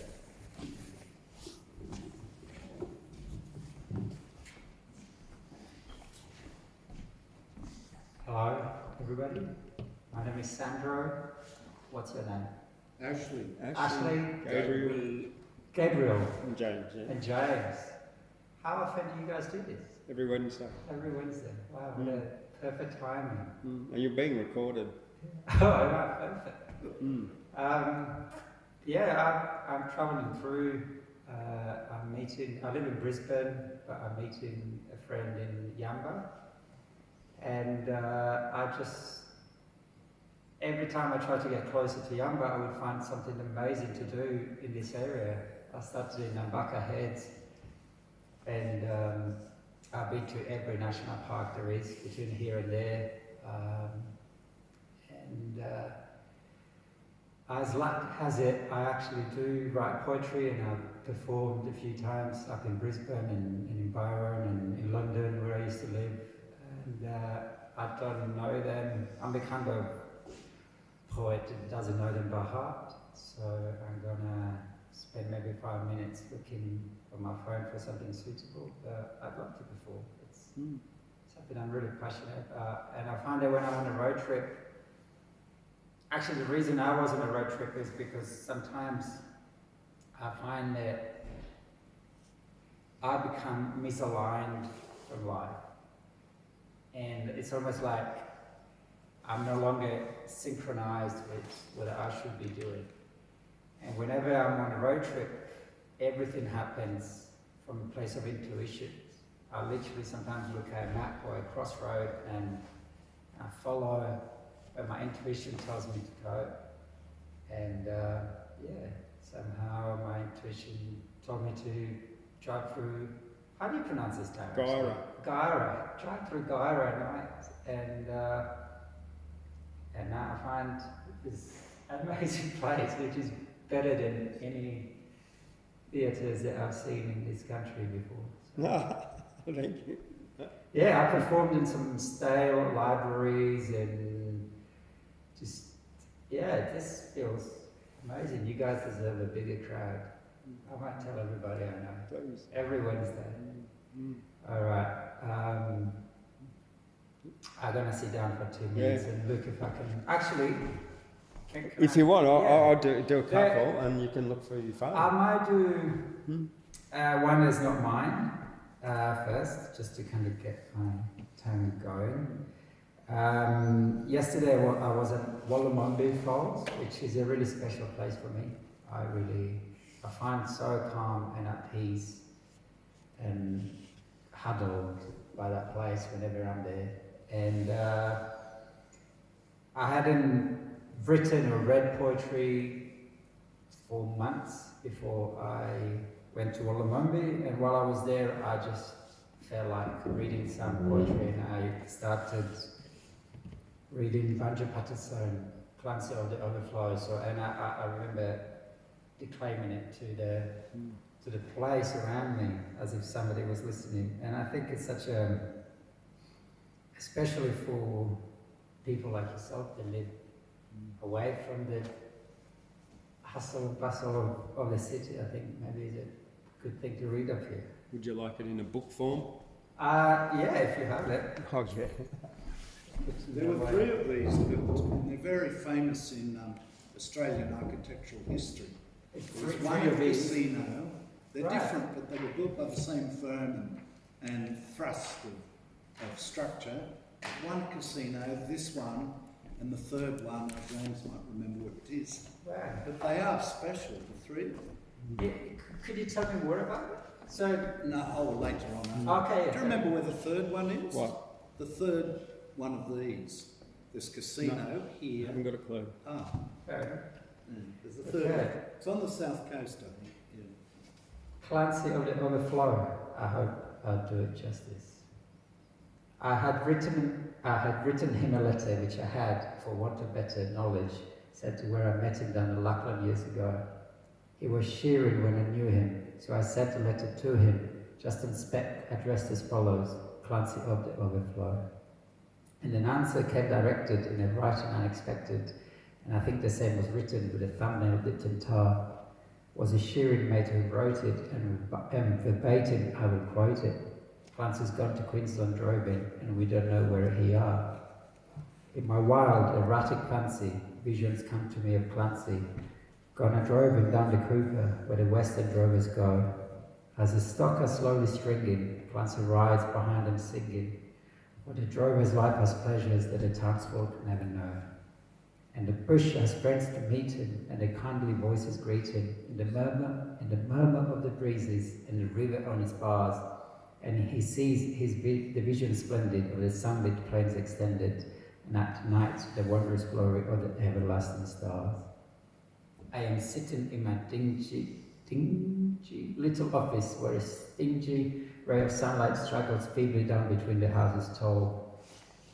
Hello, everybody. My name is Sandro. What's your name? Ashley. Gabriel. And James, yeah. And James. How often do you guys do this? Every Wednesday. Every Wednesday. Wow, what a perfect timing. And you're being recorded. Oh, right, perfect. I'm travelling through. I live in Brisbane, but I'm meeting a friend in Yamba. And every time I try to get closer to Yamba, I would find something amazing to do in this area. I started in Nambucca Heads, and I've been to every national park there is between here and there. As luck has it, I actually do write poetry, and I've performed a few times up in Brisbane and in Byron and in London, where I used to live. And I don't know them. I'm the kind of poet that doesn't know them by heart, so I'm gonna spend maybe 5 minutes looking on my phone for something suitable. But I'd love to perform. It's something I'm really passionate about, and I find that when I'm on a road trip. Actually, the reason I was on a road trip is because sometimes I find that I become misaligned from life. And it's almost like I'm no longer synchronized with what I should be doing. And whenever I'm on a road trip, everything happens from a place of intuition. I literally sometimes look at a map or a crossroad and I follow where my intuition tells me to go. And somehow my intuition told me to drive through, how do you pronounce this town? Gaira. Drive through Gaira at night. And now I find this amazing place, which is better than any theatres that I've seen in this country before. So. Thank you. Yeah, I performed in some stale libraries and just, yeah, it just feels amazing. You guys deserve a bigger crowd. I might tell everybody I know. Please. Every Wednesday. All right. I'm going to sit down for 2 minutes and look if I can. Actually, If you want, I'll do a couple Yeah. and you can look through your phone. I might do one that's not mine first, just to kind of get my tongue going. Yesterday I was at Wollomombi Falls, which is a really special place for me. I find so calm and at peace and huddled by that place whenever I'm there. And I hadn't written or read poetry for months before I went to Wollomombi, and while I was there I just felt like reading some poetry, and I started reading Vanja Patterson, Clancy of the Overflow. And I remember declaiming it to the place around me as if somebody was listening. And I think it's such a, especially for people like yourself that live away from the hustle and bustle of the city, I think maybe it's a good thing to read up here. Would you like it in a book form? Yeah, if you have it. Oh, yeah. There were 3 of these built, and they're very famous in Australian architectural history. There's one of at these. Casino. They're Right. different, but they were built by the same firm and thrust of structure. One at Casino, this one, and the third one, James might remember what it is. Wow. But they are special, the 3 of them. Yeah, could you tell me more about it? So, No, later on. okay. Do you remember where the third one is? What? The third one of these. There's Casino I here. haven't got a clue. Ah, Fair enough. there's the third one. Okay. It's on the south coast, I think. Yeah. Clancy of the Overflow. I hope I'll do it justice. I had written him a letter which I had, for want of better knowledge, sent to where I met him down the Lachlan years ago. He was shearing when I knew him, so I sent a letter to him, just in spec, addressed as follows: Clancy of the Overflow. And an answer came directed in a writing unexpected, and I think the same was written with a thumbnail dipped in tar. Was a shearing mate who wrote it, and verbatim I will quote it. Clancy's gone to Queensland droving, and we don't know where he are. In my wild, erratic fancy, visions come to me of Clancy. Gone a droving down the Cooper, where the western drovers go. As the stock are slowly stringing, Clancy rides behind them singing. For the drover's life has pleasures that the townsfolk never know. And the bush has friends to meet him, and the kindly voices greet him, in the murmur of the breezes, and the river on its bars. And he sees the vision splendid of the sunlit plains extended, and at night the wondrous glory of the everlasting stars. I am sitting in my dingy little office, where a stingy ray of sunlight struggles feebly down between the houses tall,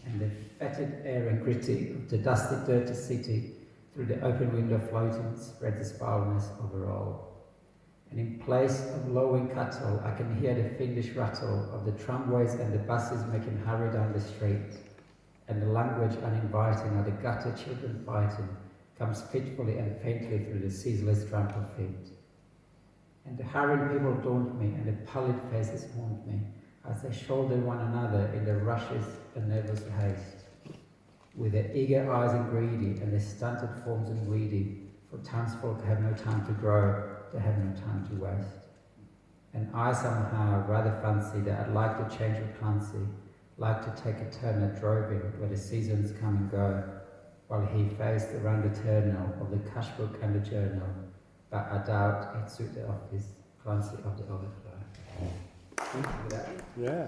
and the fetid air and gritty of the dusty, dirty city through the open window floating spreads its foulness over all. And in place of lowing cattle, I can hear the fiendish rattle of the tramways and the buses making hurry down the street, and the language uninviting of the gutter children fighting comes fitfully and faintly through the ceaseless tramp of feet. And the hurrying people daunt me, and the pallid faces haunt me, as they shoulder one another in the rushes and nervous haste, with their eager eyes and greedy, and their stunted forms and weedy, for townsfolk have no time to grow, they have no time to waste. And I somehow rather fancy that I'd like to change with Clancy, like to take a turn at droving, where the seasons come and go, while he faced around the turnout of the cash book and the journal, but I doubt it suit the office, Clancy of the Overflow. Thank you for that. Yeah.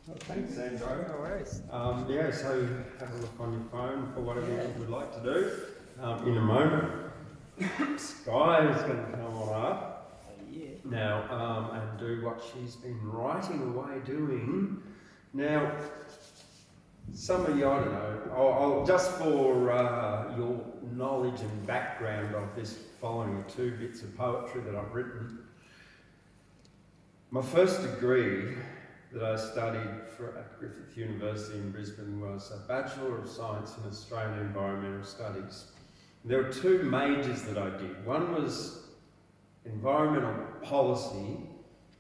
Well, thanks, Sandro. No worries. Yeah, so have a look on your phone for whatever you would like to do. In a moment, Skye is going to come on up now and do what she's been writing away doing. Now, Some of you, I don't know, I'll just for your knowledge and background of this following two bits of poetry that I've written. My first degree that I studied at Griffith University in Brisbane was a Bachelor of Science in Australian Environmental Studies. There were two majors that I did. One was environmental policy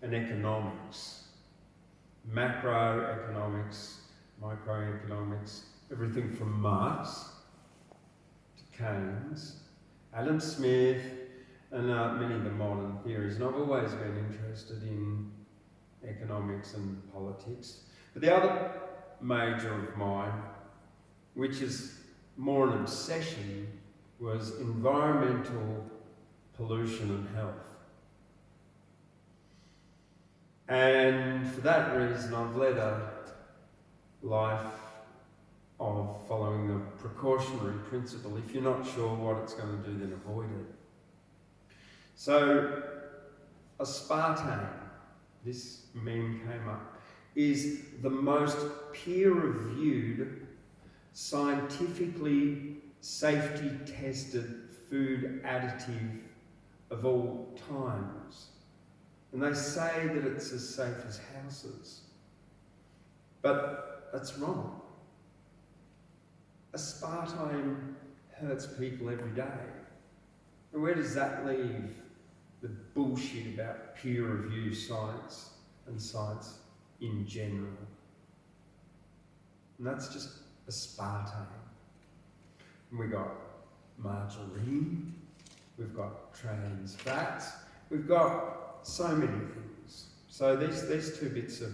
and economics, macroeconomics, microeconomics, everything from Marx to Keynes, Adam Smith, and many of the modern theories. And I've always been interested in economics and politics. But the other major of mine, which is more an obsession, was environmental pollution and health. And for that reason, I've led a life of following the precautionary principle. If you're not sure what it's going to do, then avoid it. So, aspartame, this meme came up, is the most peer-reviewed, scientifically safety-tested food additive of all times. And they say that it's as safe as houses. But that's wrong. Aspartame hurts people every day. And where does that leave the bullshit about peer-reviewed science and science in general? And that's just aspartame. And we've got margarine, we've got trans fats, we've got so many things. So these two bits of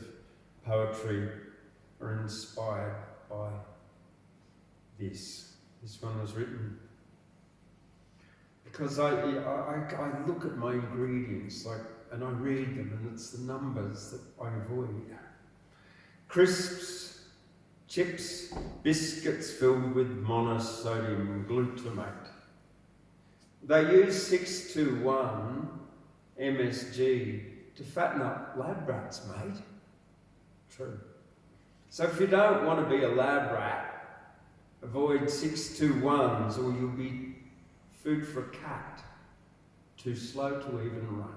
poetry are inspired by this. This one was written because I look at my ingredients and I read them, and it's the numbers that I avoid. Crisps, chips, biscuits filled with monosodium glutamate. They use 621 MSG to fatten up lab rats, mate. True. So if you don't want to be a lab rat, avoid 621s or you'll be food for a cat, too slow to even run.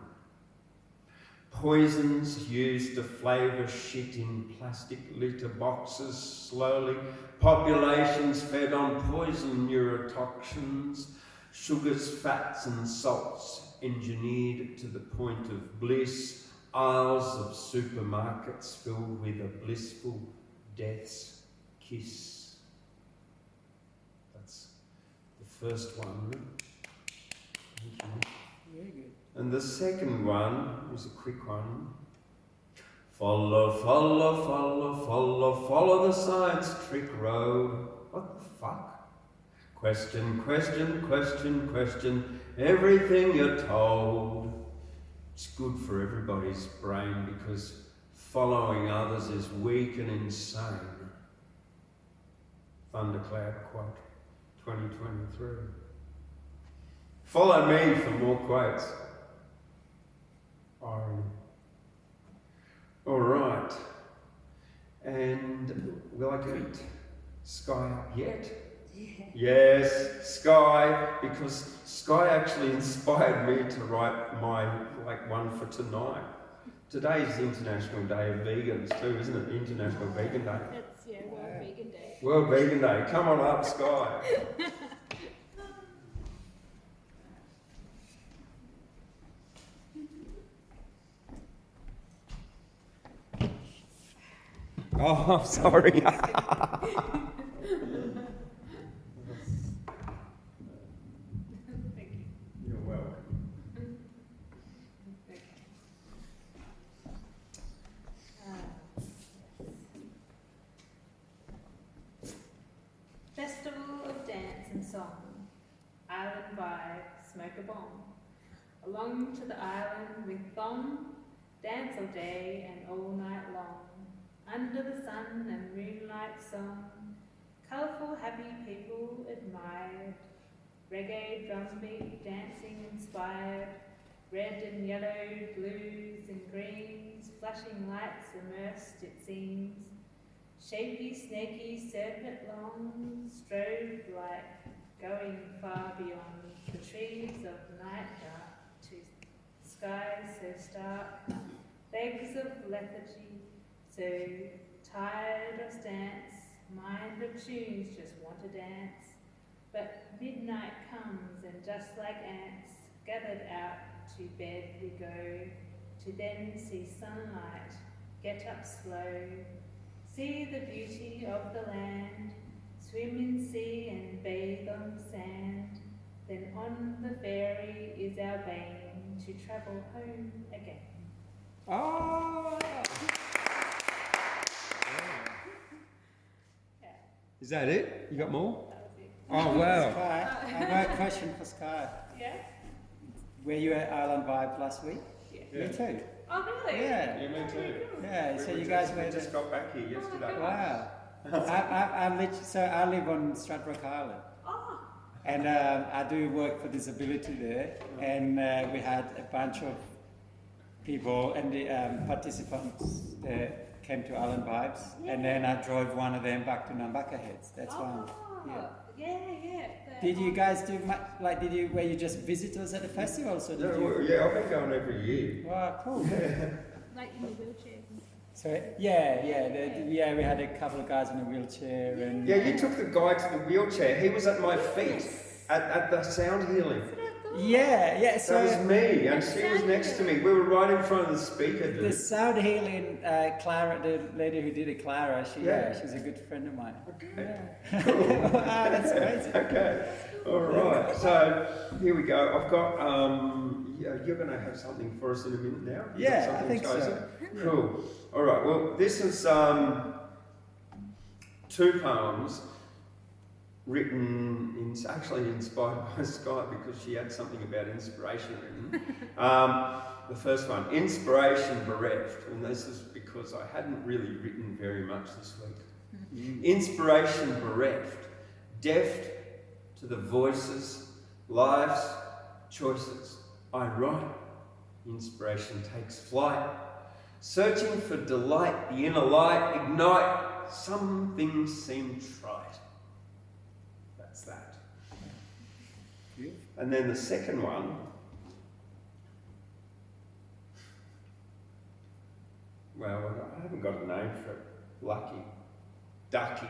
Poisons used to flavour shit in plastic litter boxes slowly. Populations fed on poison neurotoxins. Sugars, fats and salts engineered to the point of bliss. Aisles of supermarkets filled with a blissful death's kiss. That's the first one. Thank you. Very good. And the second one is a quick one. Follow, follow, follow, follow, follow the science trick road. What the fuck? Question, question, question, question, everything you're told. It's good for everybody's brain because following others is weak and insane. Thundercloud quote, 2023. Follow me for more quotes. Irony. All right. And will I get Skye up yet? Yeah. Yes, Skye, because Skye actually inspired me to write my one for tonight. Today's International Day of Vegans too, isn't it? International Vegan Day. It's World Vegan Day. World Vegan Day. Come on up, Skye. Oh, I'm sorry. Thank you. You're welcome. Okay. Festival of dance and song, island vibe, smoke a bomb. Along to the island with thong, dance all day and all night long. Under the sun and moonlight song, colourful happy people admired. Reggae drumbeat dancing inspired. Red and yellow, blues and greens, flashing lights immersed it seems. Shapy, snaky, serpent long, strode like going far beyond the trees of night dark to skies so stark, legs of lethargy, so tired of stance, mind of tunes just want to dance. But midnight comes and just like ants, gathered out to bed we go, to then see sunlight, get up slow, see the beauty of the land, swim in sea and bathe on sand, then on the ferry is our bane to travel home again. Oh! Yeah, Is that it? You got more? that was it. Oh, wow. Skye, I've got a question for Skye. Yeah? Were you at Island Vibes last week? Yeah. Me too. Oh, really? Yeah. Yeah, me too. Yeah, so We you guys just, were we just got back here yesterday. Wow. I live on Stradbroke Island. Oh, And I do work for disability there, and we had a bunch of people and the participants that came to Island Vibes, and then I drove one of them back to Nambucca Heads. That's one. Yeah. yeah. Did you guys do much, were you just visitors at the festival? So did you? Yeah, I've been going every year. Wow, cool. Like in the wheelchairs and stuff. So we had a couple of guys in a wheelchair, and Yeah, you took the guy to the wheelchair. He was at my feet at the sound healing. yeah. So That was me, and she was next to me. We were right in front of the speaker, the dude. sound healing, Clara, the lady who did it, Clara, Yeah. she's a good friend of mine. Okay. Wow, that's amazing. Okay. All right. So here we go. I've got. You're going to have something for us in a minute now. You got Yeah, I something think so. chosen? Cool. All right. Well, this is two poems written, actually inspired by Skye because she had something about inspiration written. The first one, Inspiration Bereft, and this is because I hadn't really written very much this week. Inspiration bereft, deft to the voices, life's choices. I write, inspiration takes flight, searching for delight, the inner light, ignite, some things seem trite. That's that. And then the second one, well, I haven't got a name for it. Lucky. Ducky.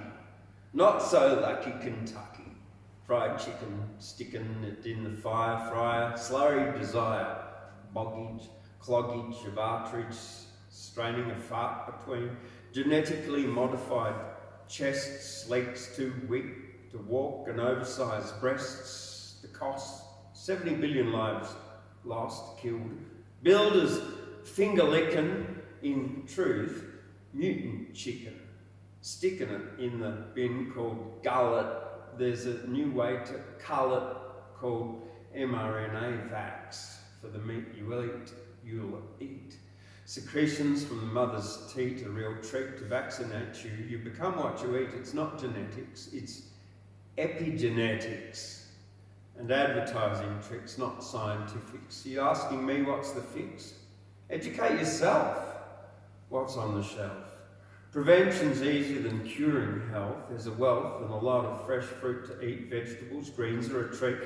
Not so lucky Kentucky. Fried chicken, sticking it in the fire fryer. Slurry desire. Boggage, cloggage of arteries, straining a fart between. Genetically modified chests, legs too weak to walk, and oversized breasts. The cost, 70 billion lives lost, killed. Builders finger licking, in truth, mutant chicken. Sticking it in the bin called gullet. There's a new way to cull it called mRNA vax. For the meat you'll eat. Secretions from the mother's teat, a real treat to vaccinate you. You become what you eat. It's not genetics, it's epigenetics. And advertising tricks, not scientifics. You're asking me what's the fix? Educate yourself. What's on the shelf? Prevention's easier than curing health. There's a wealth and a lot of fresh fruit to eat. Vegetables, greens are a treat.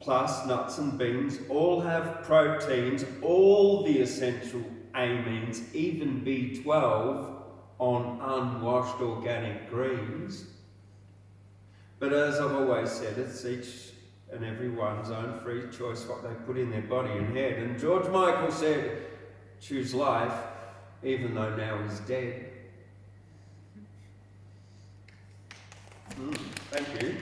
Plus nuts and beans all have proteins, all the essential amines, even B12 on unwashed organic greens. But as I've always said, it's each and everyone's own free choice what they put in their body and head. And George Michael said, choose life, even though now he's dead. Thank you.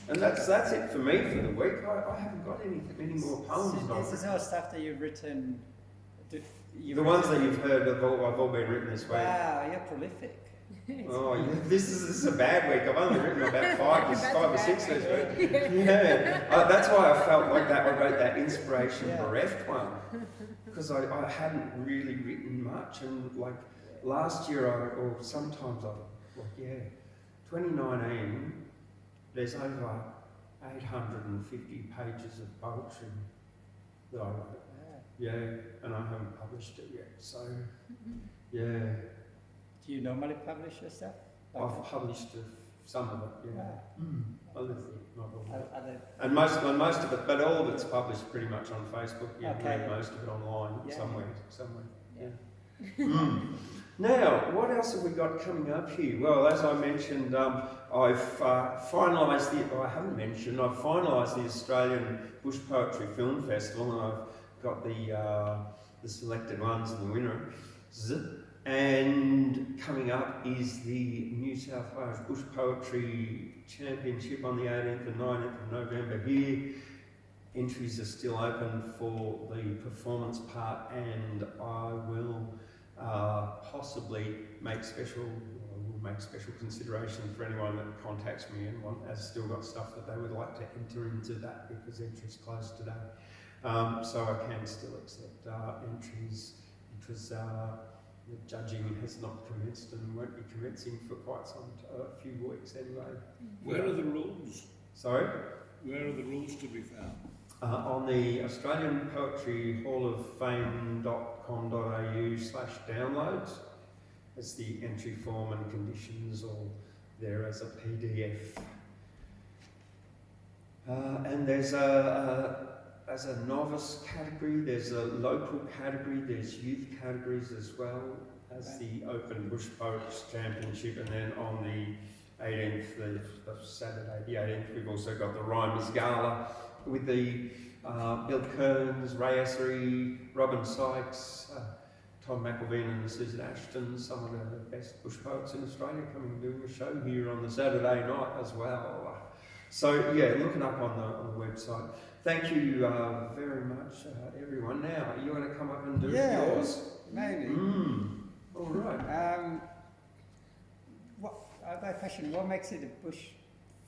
And that's it for me for the week. I haven't got any more poems. So this is all stuff that you've written. The ones that you've heard have all been written this week. Wow, you're prolific. Oh, yeah, this is a bad week. I've only written about five or six this week. Yeah, that's why I felt like that. I wrote that Inspiration Bereft one because I hadn't really written much, and like last year, or sometimes 2019. There's over 850 pages of poetry that I wrote. Yeah, and I haven't published it yet. So, yeah. Do you normally publish your stuff? I've published some of it, yeah. Other not all of it. Other, And most of it, but all of it's published pretty much on Facebook. You can Okay. read most of it online Yeah. somewhere. Yeah. Mm. Now, what else have we got coming up here? Well, as I mentioned, I've finalised I've finalised the Australian Bush Poetry Film Festival, and I've got the selected ones and the winners. And coming up is the New South Wales Bush Poetry Championship on the 18th and 19th of November here. Entries are still open for the performance part, and I will possibly make special consideration for anyone that contacts me and has still got stuff that they would like to enter into that, because entries closed today. So I can still accept entries, because the judging has not commenced and won't be commencing for quite a few weeks anyway. Where are the rules? Sorry? Where are the rules to be found? On the Australian Poetry Hall of Fame.com.au/downloads. It's the entry form and conditions all there as a PDF. And there's as a novice category, there's a local category, there's youth categories as well as the Open Bush Poets Championship, and then on the 18th, the Saturday the 18th, we've also got the Rhymers Gala with the Bill Kearns, Ray Essery, Robin Sykes, Tom McElveen and Susan Ashton, some of the best bush poets in Australia, coming and doing a show here on the Saturday night as well. So yeah, look it up on the website. Thank you very much, everyone. Now, are you going to come up and do yours? Maybe. All right. What makes it a bush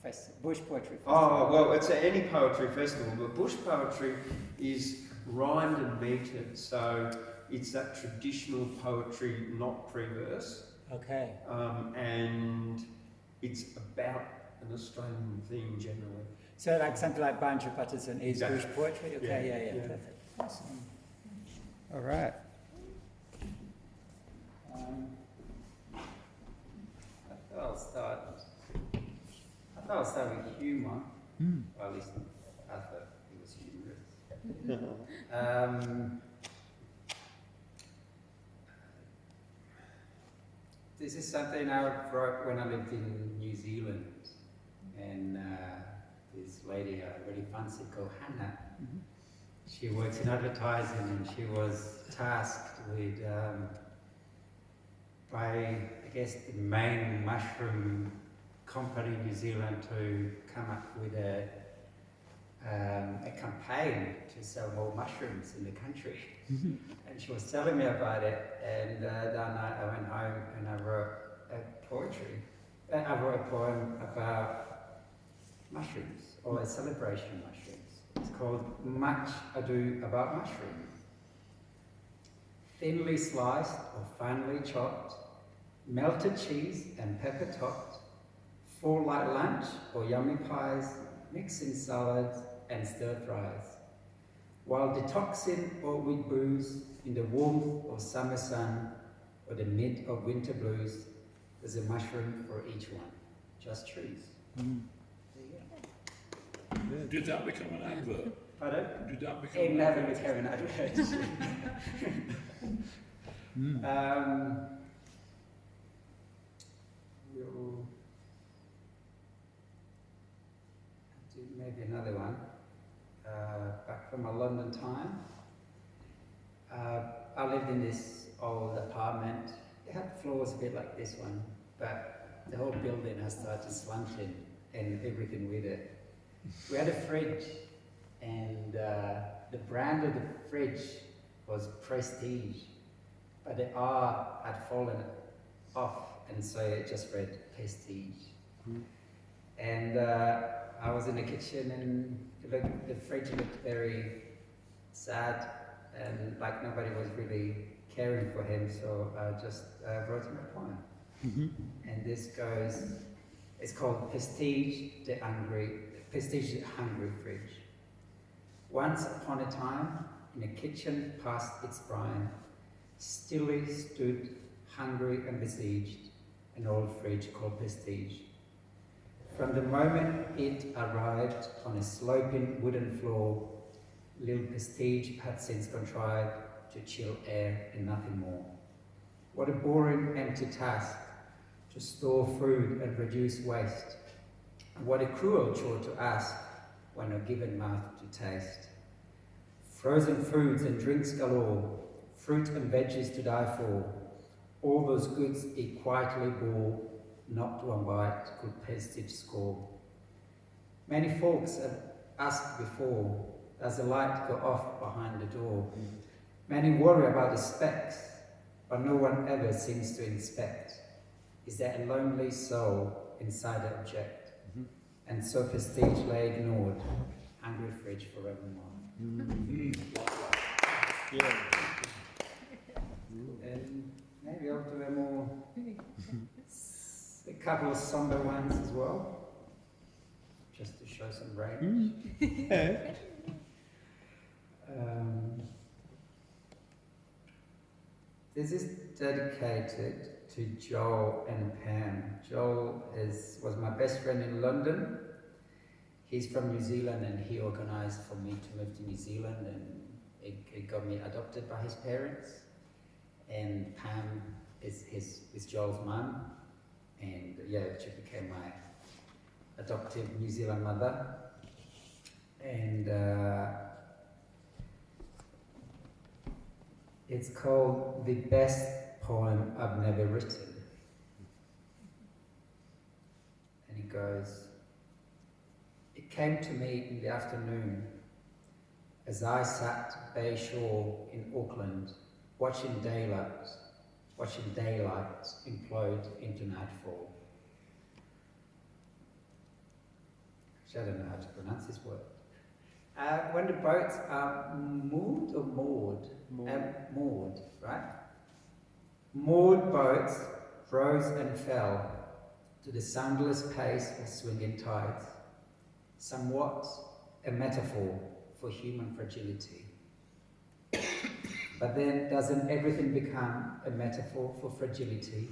poetry festival? Oh, well, it's any poetry festival, but bush poetry is rhymed and metered, so it's that traditional poetry, not pre-verse. Okay. And it's about an Australian theme generally. So like something like Banjo Patterson is Exactly. bush poetry? Okay, yeah, Yeah. perfect. Awesome. All right. I thought I'll start with humour. Or at least I thought it was humorous. This is something I wrote when I lived in New Zealand, and this lady I really fancy called Hannah. She works in advertising, and she was tasked with by, I guess, the main mushroom company in New Zealand to come up with a campaign to sell more mushrooms in the country. And she was telling me about it, and that night I went home and I wrote a poem about mushrooms, or a celebration of mushrooms. It's called Much Ado About Mushroom. Thinly sliced or finely chopped, melted cheese and pepper topped, for light lunch or yummy pies, mixed in salads and stir fries. While detoxing or with booze in the warmth of summer sun or the mid of winter blues, there's a mushroom for each one. Just choose. There you go. Did that become an advert? Pardon? Did that become It an never advert? became an advert. We'll do maybe another one. Back from a London time. I lived in this old apartment. It had floors a bit like this one, but the whole building has started slanting and everything with it. We had a fridge, and the brand of the fridge was Prestige, but the R had fallen off, and so it just read Prestige. And I was in the kitchen, and the fridge looked very sad, and like nobody was really caring for him, so I just wrote him a poem. And this goes, it's called Prestige the Hungry Fridge. Once upon a time, in a kitchen past its prime, stilly stood, hungry and besieged, an old fridge called Prestige. From the moment it arrived on a sloping wooden floor, Little Prestige had since contrived to chill air and nothing more. What a boring, empty task to store food and reduce waste. And what a cruel chore to ask when a given mouth to taste. Frozen foods and drinks galore, fruit and veggies to die for, all those goods it quietly bore, not one bite could Prestige score. Many folks have asked before, does the light go off behind the door? Many worry about the specs, but no one ever seems to inspect. Is there a lonely soul inside the object? And so Prestige lay ignored, angry fridge forevermore. Yeah. And maybe I'll do a couple of somber ones as well, just to show some range. This is dedicated to Joel and Pam. Joel was my best friend in London. He's from New Zealand and he organised for me to move to New Zealand, and it got me adopted by his parents. And Pam is Joel's mum, and yeah, she became my adoptive New Zealand mother. And it's called The Best Poem I've Never Written. And it goes, it came to me in the afternoon as I sat bay shore in Auckland, watching daylight implode into nightfall. Actually, I don't know how to pronounce this word. When the boats are moored or moored? Moored, right? Moored boats rose and fell to the soundless pace of swinging tides, somewhat a metaphor for human fragility. But then doesn't everything become a metaphor for fragility?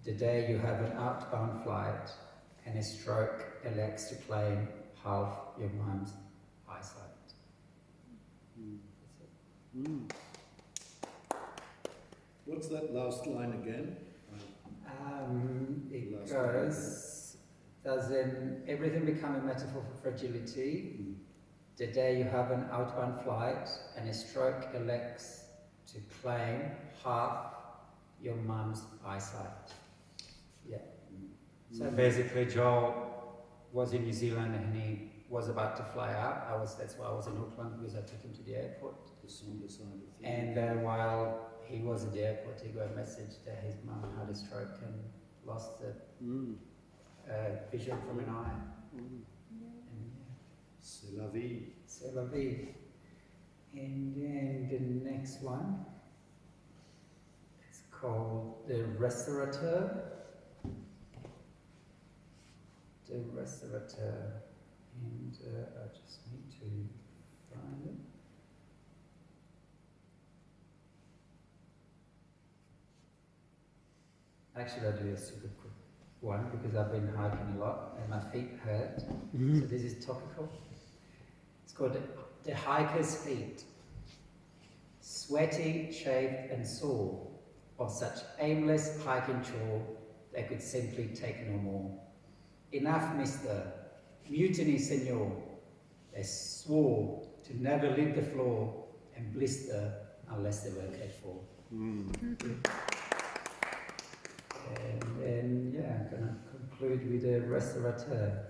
The day you have an outbound flight and a stroke elects to claim half your mum's eyesight. What's that last line again? It goes, doesn't everything become a metaphor for fragility? The day you have an outbound flight and a stroke elects to claim half your mum's eyesight. Yeah. So basically, Joel was in New Zealand and he was about to fly out. That's why I was in Auckland, because I took him to the airport. The somber side of things. And while he was at the airport, he got a message that his mum had a stroke and lost the vision from an eye. And C'est la vie. c'est la vie. And then the next one, it's called The Restaurateur. The Restaurateur. And I just need to find it. Actually, I'll do a super quick one because I've been hiking a lot and my feet hurt. So this is topical. It's called The Hiker's Feet. Sweaty, shaved and sore of such aimless hiking chore, they could simply take no more. Enough, mister. Mutiny, senor. They swore to never leave the floor and blister unless they were cared for. And then, yeah, I'm going to conclude with The Restaurateur.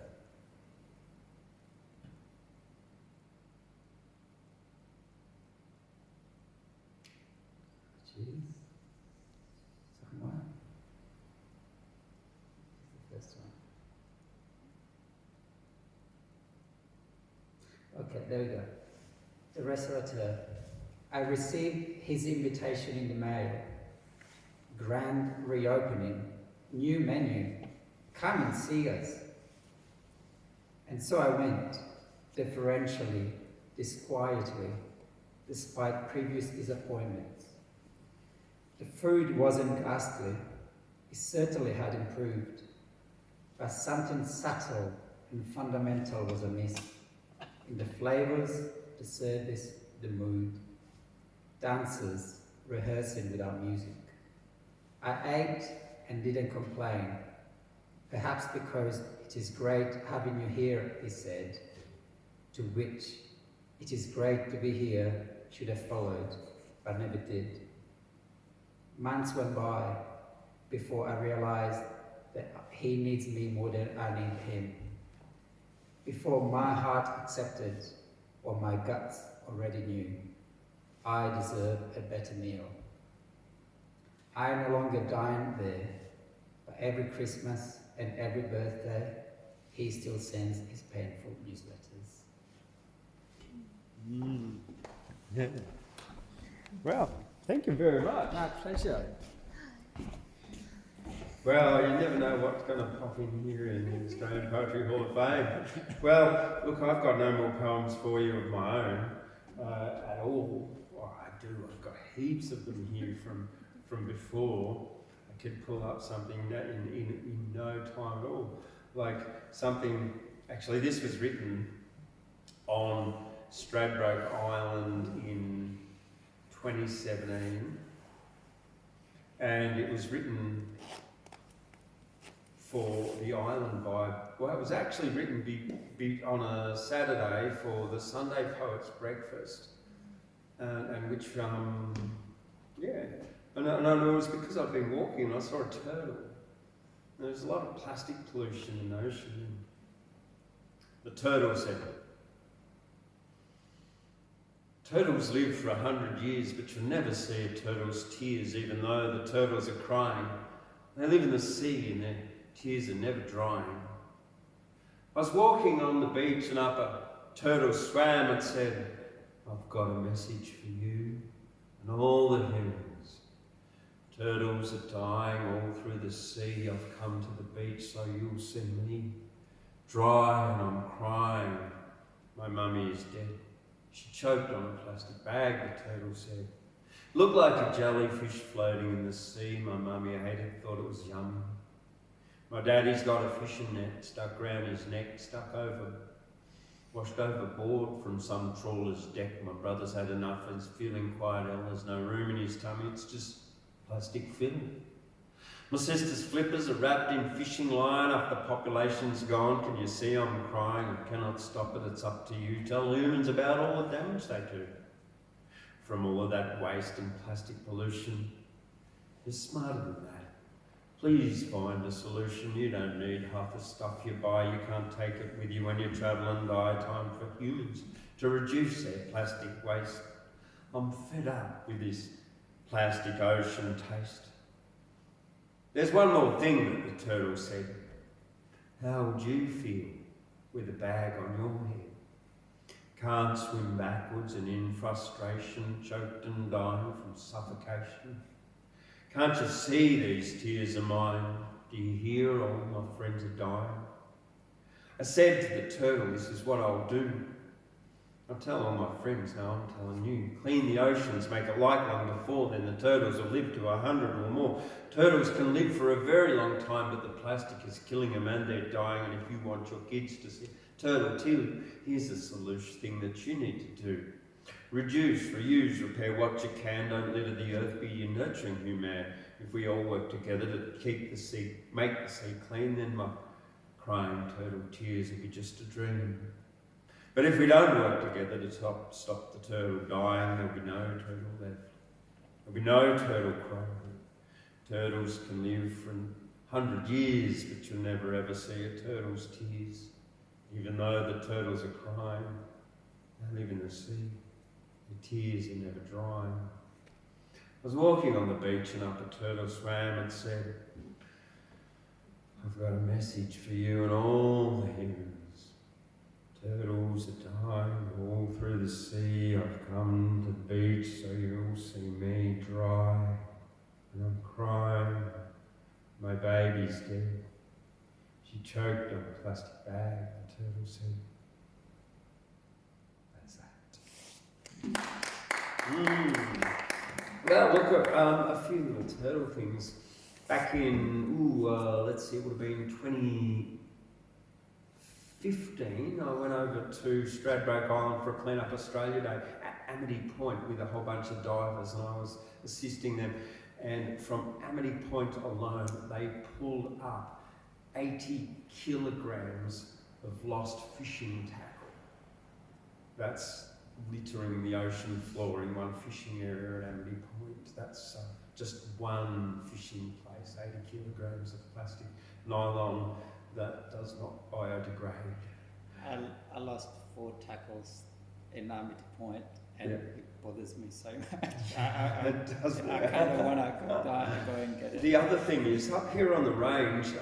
Jeez. Second one. The first one. Okay, there we go. The Restaurateur. I received his invitation in the mail. Grand reopening, new menu, come and see us. And so I went, deferentially, disquietly, despite previous disappointments. The food wasn't ghastly, It certainly had improved, but something subtle and fundamental was amiss in the flavours, the service, the mood. Dancers rehearsing without music. I ate and didn't complain, perhaps because it is great having you here, he said, to which it is great to be here should have followed, but never did. Months went by before I realized that he needs me more than I need him. Before my heart accepted what my guts already knew, I deserve a better meal. I no longer dine there, but every Christmas and every birthday, he still sends his painful newsletters. Yeah. Well, thank you very much. My pleasure. Well, you never know what's going to pop in here in the Australian Poetry Hall of Fame. Well, look, I've got no more poems for you of my own at all. Well, I do. I've got heaps of them here from before. I could pull up something in no time at all. Like something, actually this was written on Stradbroke Island in 2017. And it was written for the Island Vibe. Well, it was actually written on a Saturday for the Sunday Poets Breakfast, and which, yeah, and it was because I've been walking and I saw a turtle. And there's a lot of plastic pollution in the ocean. The turtle said, "Turtles live for 100 years, but you'll never see a turtle's tears, even though the turtles are crying. They live in the sea and their tears are never drying." I was walking on the beach and up a turtle swam and said, "I've got a message for you and all the humans. Turtles are dying all through the sea. I've come to the beach so you'll see me. Dry and I'm crying. My mummy is dead. She choked on a plastic bag," the turtle said. "Looked like a jellyfish floating in the sea. My mummy ate it, thought it was yummy. My daddy's got a fishing net stuck round his neck, washed overboard from some trawler's deck. My brother's had enough and is feeling quite ill. There's no room in his tummy, it's just plastic film. My sister's flippers are wrapped in fishing line. After the population's gone, can you see I'm crying? I cannot stop it, it's up to you. Tell humans about all the damage they do from all of that waste and plastic pollution. You're smarter than that. Please find a solution. You don't need half the stuff you buy. You can't take it with you when you travel and die. Time for humans to reduce their plastic waste. I'm fed up with this plastic ocean taste." There's one more thing that the turtle said. "How would you feel with a bag on your head? Can't swim backwards and in frustration, choked and dying from suffocation. Can't you see these tears of mine? Do you hear all my friends are dying?" I said to the turtle, "This is what I'll do. I'll tell all my friends how I'm telling you. Clean the oceans, make it like long before, then the turtles will live to 100 or more. Turtles can live for a very long time, but the plastic is killing them and they're dying. And if you want your kids to see turtle too, here's the solution thing that you need to do. Reduce, reuse, repair what you can. Don't litter the earth, be your nurturing human. If we all work together to keep the sea, make the sea clean, then my crying turtle tears will be just a dream. But if we don't work together to stop the turtle dying, there'll be no turtle left. There'll be no turtle crying. Turtles can live for 100 years, but you'll never ever see a turtle's tears. Even though the turtles are crying, they live in the sea. The tears are never drying." I was walking on the beach and up a turtle swam and said, "I've got a message for you and all the humans. Turtles are dying all through the sea. I've come to the beach so you'll see me dry. And I'm crying. My baby's dead. She choked on a plastic bag," the turtle said. That's that. Well, look, a few little turtle things. back in, let's see, it would have been 2015, I went over to Stradbroke Island for a Clean Up Australia Day at Amity Point with a whole bunch of divers, and I was assisting them. And from Amity Point alone, they pulled up 80 kilograms of lost fishing tackle. That's littering the ocean floor in one fishing area at Amity Point. That's just one fishing place, 80 kilograms of plastic nylon that does not biodegrade. I lost 4 tackles in Amity Point, and Yeah. it bothers me so much. It does. I kind of want to go and get it. The other thing is, up here on the range,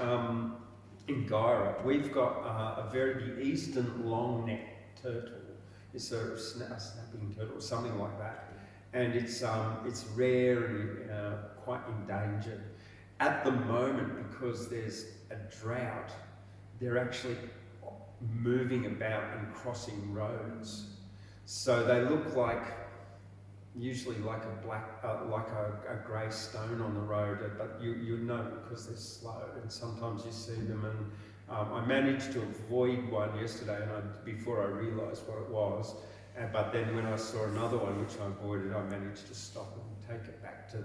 in Gyra, we've got the eastern long-necked turtle. It's a snapping turtle or something like that. And it's rare and quite endangered. At the moment, because there's a drought, they're actually moving about and crossing roads. So they look usually like a black, like a grey stone on the road, but you know because they're slow, and sometimes you see them. And I managed to avoid one yesterday, before I realised what it was. But then when I saw another one which I avoided, I managed to stop and take it back to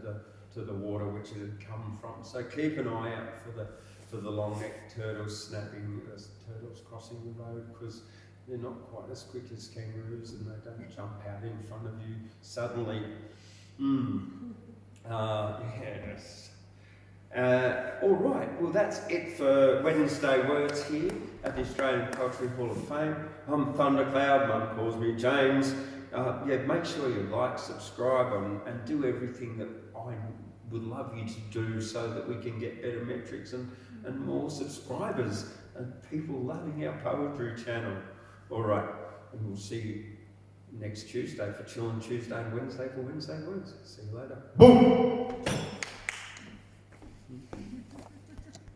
the water which it had come from. So keep an eye out for the long-necked turtles snapping, turtles crossing the road, because they're not quite as quick as kangaroos, and they don't jump out in front of you suddenly. Yes. All right, well that's it for Wednesday Words here at the Australian Poetry Hall of Fame. I'm Thundercloud, Mum calls me James. Make sure you like, subscribe, and do everything that I would love you to do so that we can get better metrics and more subscribers and people loving our poetry channel. All right, and we'll see you next Tuesday for Chillin' Tuesday and Wednesday for Wednesday Words. See you later. Boom!